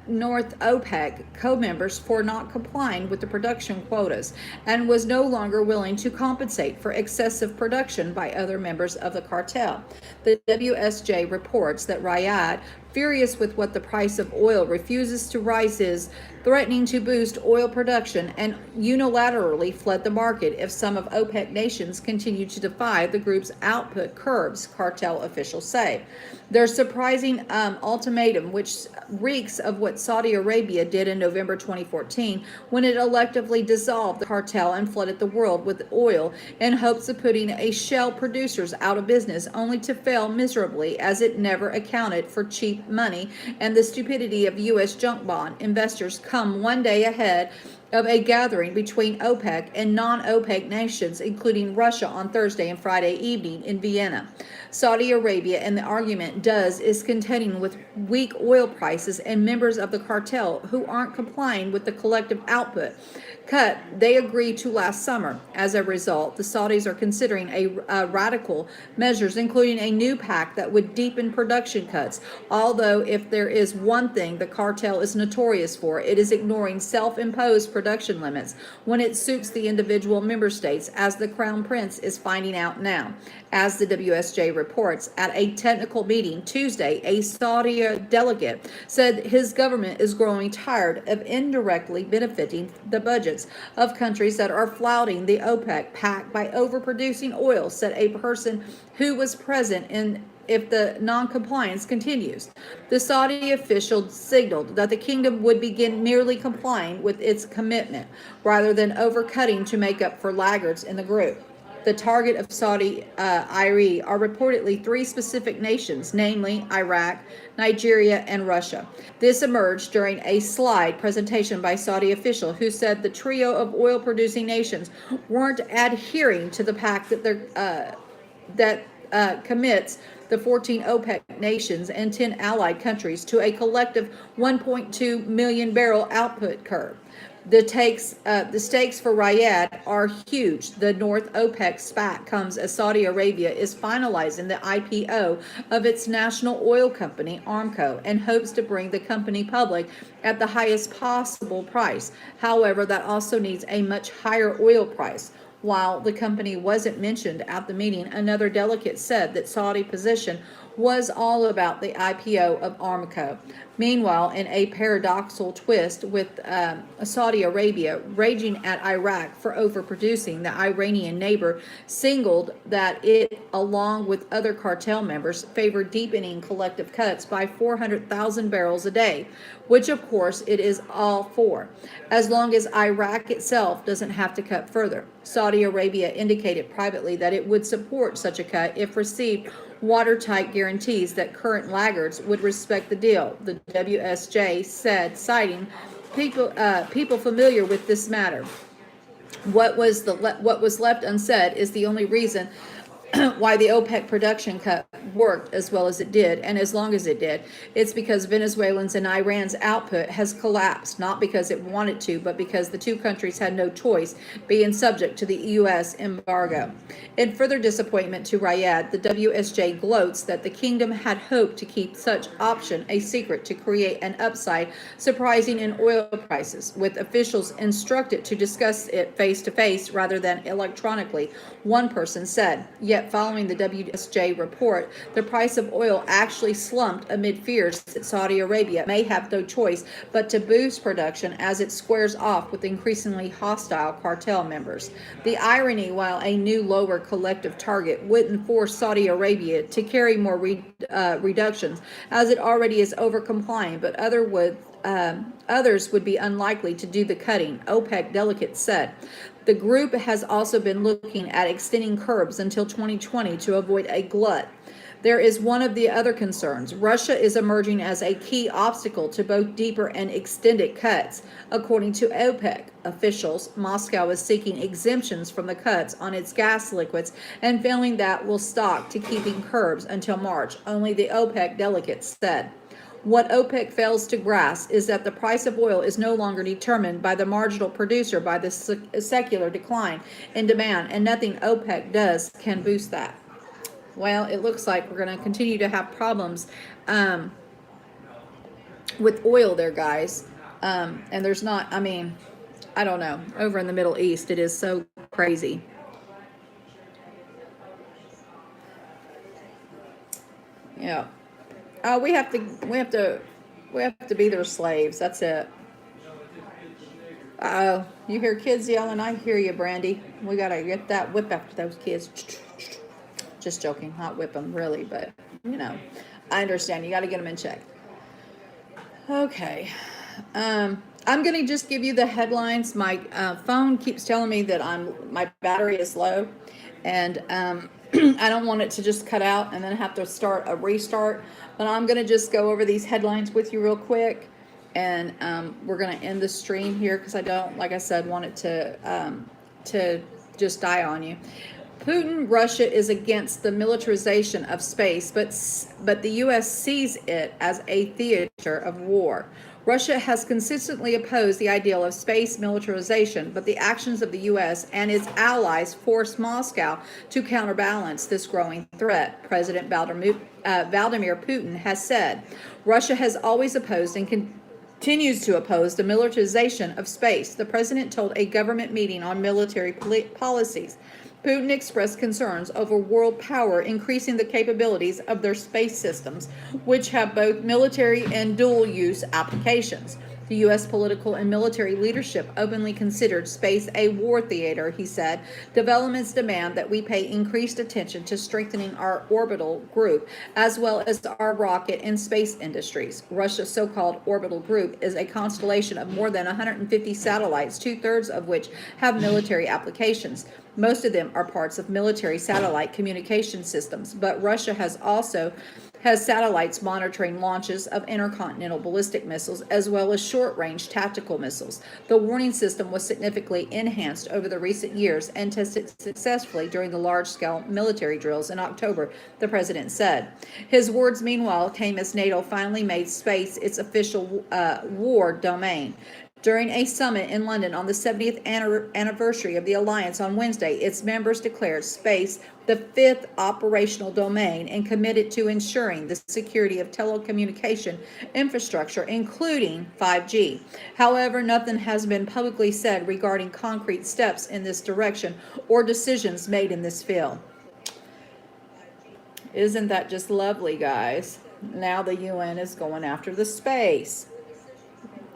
North OPEC co-members for not complying with the production quotas and was no longer willing to compensate for excessive production by other members of the cartel. The WSJ reports that Riyadh, furious with what the price of oil refuses to rise, is threatening to boost oil production and unilaterally flood the market if some of OPEC nations continue to defy the group's output curbs, cartel officials say. Their surprising ultimatum, which reeks of what Saudi Arabia did in November 2014 when it electively dissolved the cartel and flooded the world with oil in hopes of putting a shell producers out of business, only to fail miserably as it never accounted for cheap money and the stupidity of U.S. junk bond investors, come one day ahead of a gathering between OPEC and non-OPEC nations, including Russia, on Thursday and Friday evening in Vienna. Saudi Arabia, and the argument is contending with weak oil prices and members of the cartel who aren't complying with the collective output cut they agreed to last summer. As a result, the Saudis are considering radical measures, including a new pact that would deepen production cuts. Although, if there is one thing the cartel is notorious for, it is ignoring self-imposed production limits when it suits the individual member states, as the Crown Prince is finding out now. As the WSJ reports, at a technical meeting Tuesday, a Saudi delegate said his government is growing tired of indirectly benefiting the budgets of countries that are flouting the OPEC pact by overproducing oil, said a person who was present in if the non-compliance continues. The Saudi official signaled that the kingdom would begin merely complying with its commitment rather than overcutting to make up for laggards in the group. The target of Saudi IRE are reportedly three specific nations, namely Iraq, Nigeria, and Russia. This emerged during a slide presentation by Saudi official who said the trio of oil-producing nations weren't adhering to the pact that commits the 14 OPEC nations and 10 allied countries to a collective 1.2 million barrel output curve. The stakes for Riyadh are huge. The North OPEC spat comes as Saudi Arabia is finalizing the IPO of its national oil company, Aramco, and hopes to bring the company public at the highest possible price. However, that also needs a much higher oil price. While the company wasn't mentioned at the meeting, another delegate said that Saudi position was all about the IPO of Aramco. Meanwhile, in a paradoxical twist with Saudi Arabia raging at Iraq for overproducing, the Iranian neighbor signaled that it, along with other cartel members, favored deepening collective cuts by 400,000 barrels a day, which of course it is all for, as long as Iraq itself doesn't have to cut further. Saudi Arabia indicated privately that it would support such a cut if received watertight guarantees that current laggards would respect the deal, the WSJ said, citing people familiar with this matter. What was left unsaid is the only reason why the OPEC production cut worked as well as it did, and as long as it did. It's because Venezuelans and Iran's output has collapsed, not because it wanted to, but because the two countries had no choice, being subject to the U.S. embargo. In further disappointment to Riyadh, the WSJ gloats that the kingdom had hoped to keep such option a secret to create an upside surprising in oil prices, with officials instructed to discuss it face-to-face rather than electronically, one person said. Yet following the WSJ report, the price of oil actually slumped amid fears that Saudi Arabia may have no choice but to boost production as it squares off with increasingly hostile cartel members. The irony, while a new lower collective target wouldn't force Saudi Arabia to carry more reductions, as it already is over-compliant, but others would be unlikely to do the cutting, OPEC delegates said. The group has also been looking at extending curbs until 2020 to avoid a glut. There is one of the other concerns. Russia is emerging as a key obstacle to both deeper and extended cuts. According to OPEC officials, Moscow is seeking exemptions from the cuts on its gas liquids and feeling that will stop to keeping curbs until March, only the OPEC delegates said. What OPEC fails to grasp is that the price of oil is no longer determined by the marginal producer by the secular decline in demand, and nothing OPEC does can boost that. Well, it looks like we're going to continue to have problems with oil there, guys. And there's not, I mean, I don't know. Over in the Middle East, it is so crazy. Yeah. We have to be their slaves. That's it. You hear kids yelling? I hear you, Brandy. We gotta get that whip after those kids. Just joking, not whip them really, but you know, I understand. You got to get them in check. Okay. I'm gonna just give you the headlines. My phone keeps telling me that my battery is low, and I don't want it to just cut out and then have to start a restart. But I'm gonna just go over these headlines with you real quick, and we're gonna end the stream here because I don't, like I said, want it to just die on you. Russia is against the militarization of space, but the U.S. sees it as a theater of war. Russia has consistently opposed the ideal of space militarization, but the actions of the U.S. and its allies force Moscow to counterbalance this growing threat. President Vladimir Putin has said Russia has always opposed and continues to oppose the militarization of space. The president told a government meeting on military policies. Putin expressed concerns over world power increasing the capabilities of their space systems, which have both military and dual-use applications. The U.S. political and military leadership openly considered space a war theater, he said. Developments demand that we pay increased attention to strengthening our orbital group, as well as our rocket and space industries. Russia's so-called orbital group is a constellation of more than 150 satellites, two-thirds of which have military applications. Most of them are parts of military satellite communication systems, but Russia has satellites monitoring launches of intercontinental ballistic missiles as well as short-range tactical missiles. The warning system was significantly enhanced over the recent years and tested successfully during the large-scale military drills in October, the president said. His words, meanwhile, came as NATO finally made space its official war domain. During a summit in London on the 70th anniversary of the alliance on Wednesday, its members declared space the fifth operational domain and committed to ensuring the security of telecommunication infrastructure, including 5G. However, nothing has been publicly said regarding concrete steps in this direction or decisions made in this field. Isn't that just lovely, guys? Now the UN is going after the space.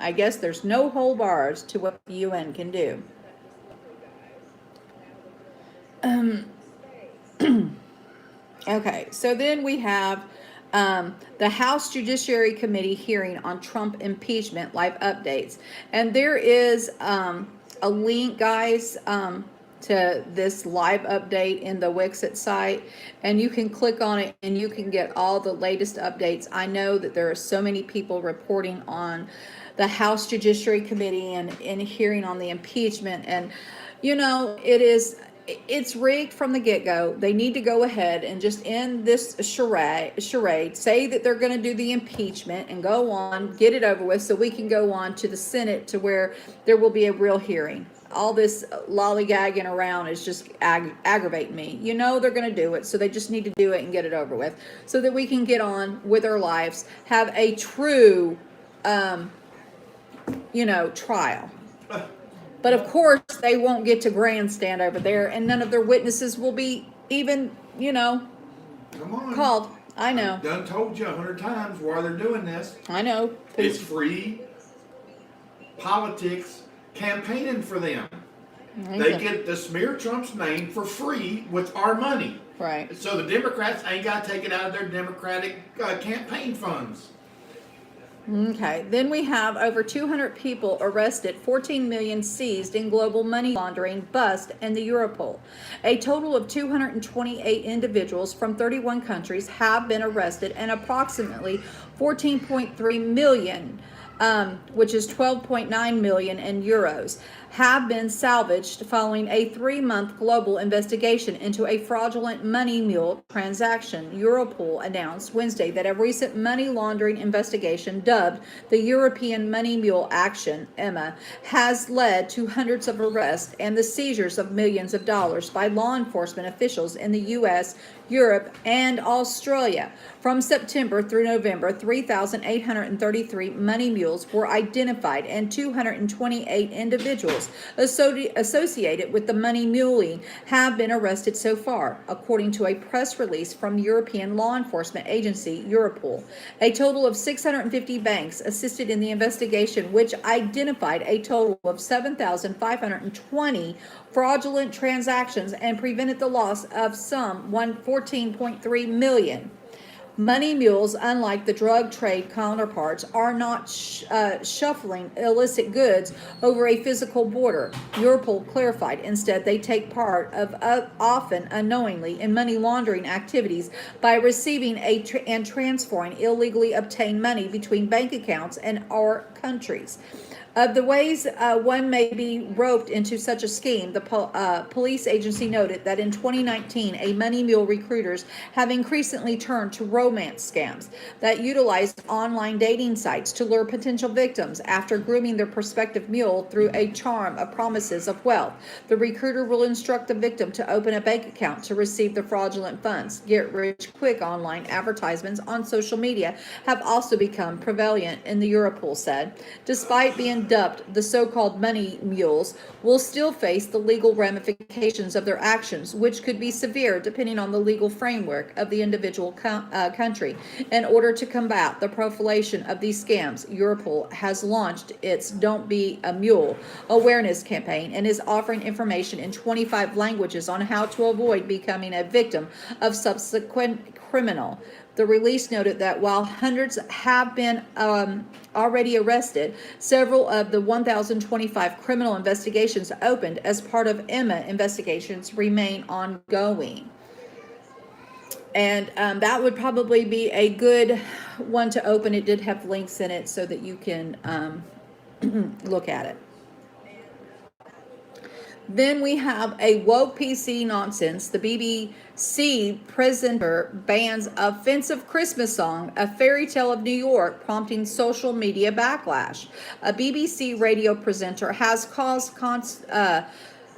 I guess there's no hold bars to what the UN can do. Okay, so then we have the House Judiciary Committee hearing on Trump impeachment live updates. And there is a link, guys, to this live update in the Wixit site, and you can click on it and you can get all the latest updates. I know that there are so many people reporting on the House Judiciary Committee and hearing on the impeachment, and you know, it's rigged from the get-go. They need to go ahead and just end this charade, say that they're going to do the impeachment and go on, get it over with, so we can go on to the Senate to where there will be a real hearing. All this lollygagging around is just aggravating me. You know they're going to do it, so they just need to do it and get it over with so that we can get on with our lives, have a true trial. But of course, they won't get to grandstand over there, and none of their witnesses will be even, Come on. called. I know. I've done told you 100 times why they're doing this. I know. It's free politics campaigning for them. They get to smear Trump's name for free with our money. Right. So the Democrats ain't got to take it out of their Democratic campaign funds. Okay, then we have over 200 people arrested, 14 million seized in global money laundering bust and the Europol. A total of 228 individuals from 31 countries have been arrested, and approximately 14.3 million, which is 12.9 million in euros, have been salvaged following a 3-month global investigation into a fraudulent money mule transaction. Europol announced Wednesday that a recent money laundering investigation, dubbed the European Money Mule Action, EMA, has led to hundreds of arrests and the seizures of millions of dollars by law enforcement officials in the U.S., Europe, and Australia. From September through November, 3,833 money mules were identified, and 228 individuals associated with the money muling have been arrested so far, according to a press release from European law enforcement agency Europol. A total of 650 banks assisted in the investigation, which identified a total of 7,520 fraudulent transactions and prevented the loss of some 14.3 million. Money mules, unlike the drug trade counterparts, are not shuffling illicit goods over a physical border, Europol clarified. Instead, they take part of often unknowingly in money laundering activities by receiving and transferring illegally obtained money between bank accounts and our countries. Of the ways one may be roped into such a scheme, the police agency noted that in 2019, money mule recruiters have increasingly turned to romance scams that utilize online dating sites to lure potential victims after grooming their prospective mule through a charm of promises of wealth. The recruiter will instruct the victim to open a bank account to receive the fraudulent funds. Get rich quick online advertisements on social media have also become prevalent in the Europol said. Despite being dubbed the so-called money mules, will still face the legal ramifications of their actions, which could be severe depending on the legal framework of the individual country. In order to combat the proliferation of these scams, Europol has launched its Don't Be a Mule awareness campaign and is offering information in 25 languages on how to avoid becoming a victim of subsequent criminal. The release noted that while hundreds have been already arrested, several of the 1,025 criminal investigations opened as part of EMA investigations remain ongoing. And that would probably be a good one to open. It did have links in it so that you can look at it. Then we have a woke PC nonsense. The BBC presenter bans offensive Christmas song, A Fairy Tale of New York, prompting social media backlash. A BBC radio presenter has caused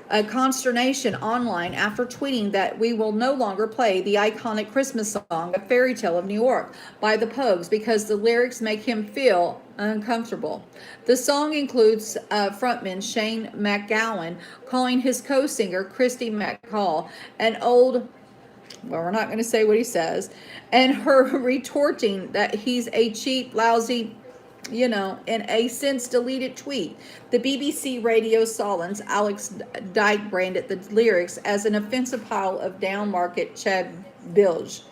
a consternation online after tweeting that we will no longer play the iconic Christmas song, A Fairy Tale of New York, by the Pogues because the lyrics make him feel uncomfortable. The song includes frontman Shane McGowan calling his co-singer Christy McCall an old, well, we're not going to say what he says, and her retorting that he's a cheap, lousy, in a since deleted tweet. The BBC Radio Solon's Alex Dyke branded the lyrics as an offensive pile of down-market Chad bilge.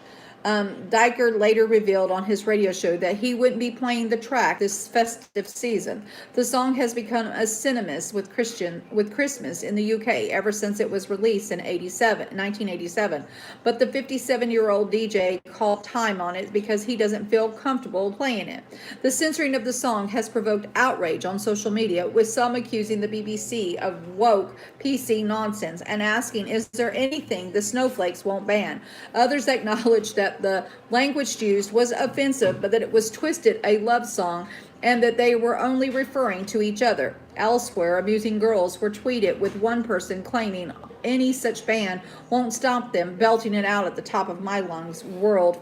Diker later revealed on his radio show that he wouldn't be playing the track this festive season. The song has become a synonymous with Christmas in the UK ever since it was released in 1987. But the 57-year-old DJ called time on it because he doesn't feel comfortable playing it. The censoring of the song has provoked outrage on social media, with some accusing the BBC of woke PC nonsense and asking, is there anything the snowflakes won't ban? Others acknowledge that the language used was offensive, but that it was twisted a love song and that they were only referring to each other. Elsewhere, amusing girls were tweeted, with one person claiming any such ban won't stop them belting it out at the top of my lungs, word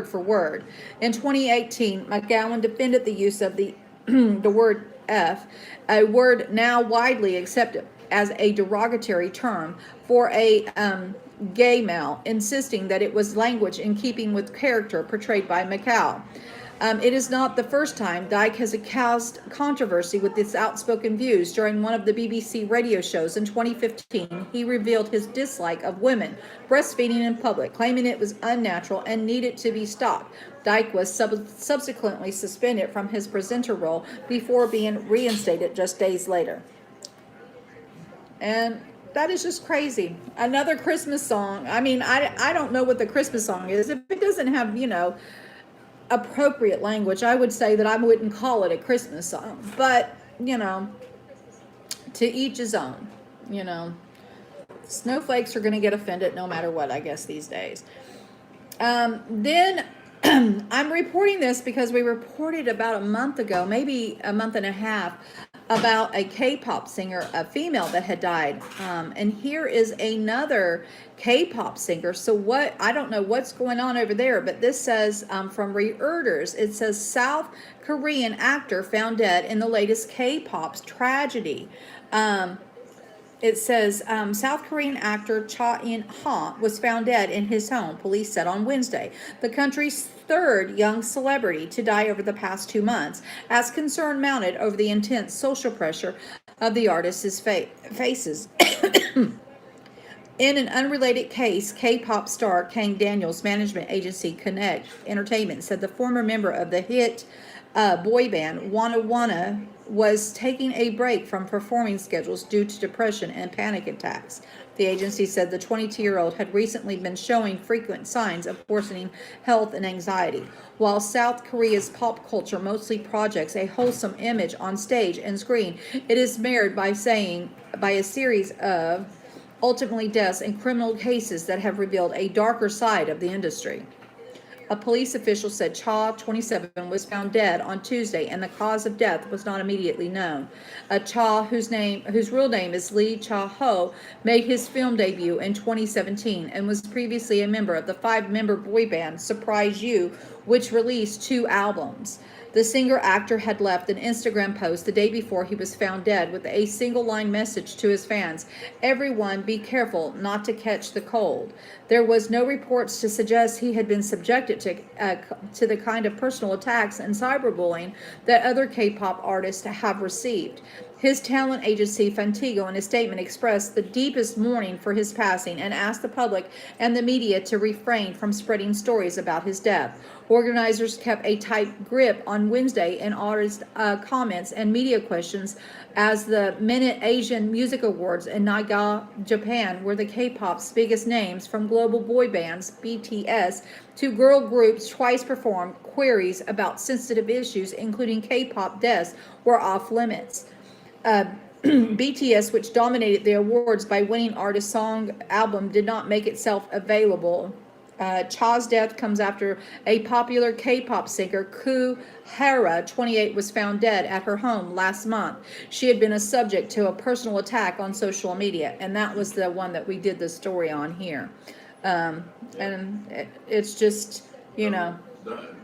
for word. In 2018, McGowan defended the use of the the word F, a word now widely accepted as a derogatory term for a gay male, insisting that it was language in keeping with character portrayed by McCall. It is not the first time Dyke has caused controversy with his outspoken views. During one of the BBC radio shows in 2015, he revealed his dislike of women breastfeeding in public, claiming it was unnatural and needed to be stopped. Dyke was subsequently suspended from his presenter role before being reinstated just days later. And that is just crazy. Another Christmas song. I mean, I don't know what the Christmas song is. If it doesn't have, appropriate language, I would say that I wouldn't call it a Christmas song. But, to each his own. Snowflakes are going to get offended no matter what, I guess, these days. Then I'm reporting this because we reported about a month ago, maybe a month and a half, about a K-pop singer, a female that had died. And here is another K-pop singer. So I don't know what's going on over there, but this says from Reuters, it says South Korean actor found dead in the latest K-pop tragedy. It says South Korean actor Cha In-ha was found dead in his home, police said on Wednesday. The country's third young celebrity to die over the past 2 months, as concern mounted over the intense social pressure of the artist's faces. In an unrelated case, K-pop star Kang Daniels' management agency Connect Entertainment said the former member of the hit boy band Wanna Wanna was taking a break from performing schedules due to depression and panic attacks. The agency said the 22-year-old had recently been showing frequent signs of worsening health and anxiety. While South Korea's pop culture mostly projects a wholesome image on stage and screen, it is marred by a series of ultimately deaths and criminal cases that have revealed a darker side of the industry. A police official said Cha, 27, was found dead on Tuesday, and the cause of death was not immediately known. Cha, whose real name is Lee Cha-ho, made his film debut in 2017 and was previously a member of the 5-member boy band Surprise You, which released 2 albums. The singer-actor had left an Instagram post the day before he was found dead with a single-line message to his fans: "Everyone be careful not to catch the cold." There was no reports to suggest he had been subjected to the kind of personal attacks and cyberbullying that other K-pop artists have received. His talent agency, Fantigo, in a statement expressed the deepest mourning for his passing and asked the public and the media to refrain from spreading stories about his death. Organizers kept a tight grip on Wednesday in artist comments and media questions as the Minute Asian Music Awards in Naga, Japan, were the K-pop's biggest names, from global boy bands, BTS, to girl groups twice performed. Queries about sensitive issues, including K-pop deaths, were off limits. BTS, which dominated the awards by winning Artist Song Album, did not make itself available. Cha's death comes after a popular K-pop singer, Koo Hara, 28, was found dead at her home last month. She had been a subject to a personal attack on social media, and that was the one that we did the story on here. And it's just, you know.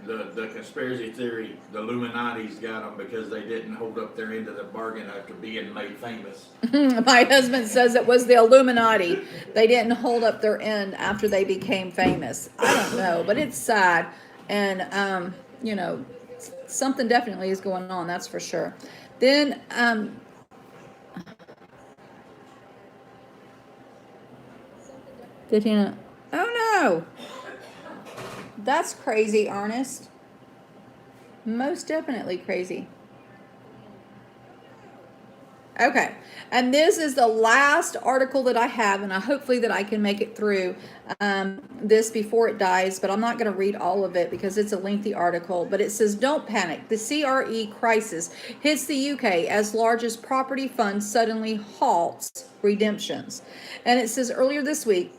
The conspiracy theory, the Illuminati's got them because they didn't hold up their end of the bargain after being made famous. My husband says it was the Illuminati. They didn't hold up their end after they became famous. I don't know, but it's sad. And, you know, something definitely is going on, that's for sure. Then, did he not? Oh, no. That's crazy, Ernest. Most definitely crazy. Okay, and this is the last article that I have, and hopefully that I can make it through this before it dies, but I'm not going to read all of it because it's a lengthy article. But it says, "Don't panic. The CRE crisis hits the UK as largest property fund suddenly halts redemptions." And it says, earlier this week,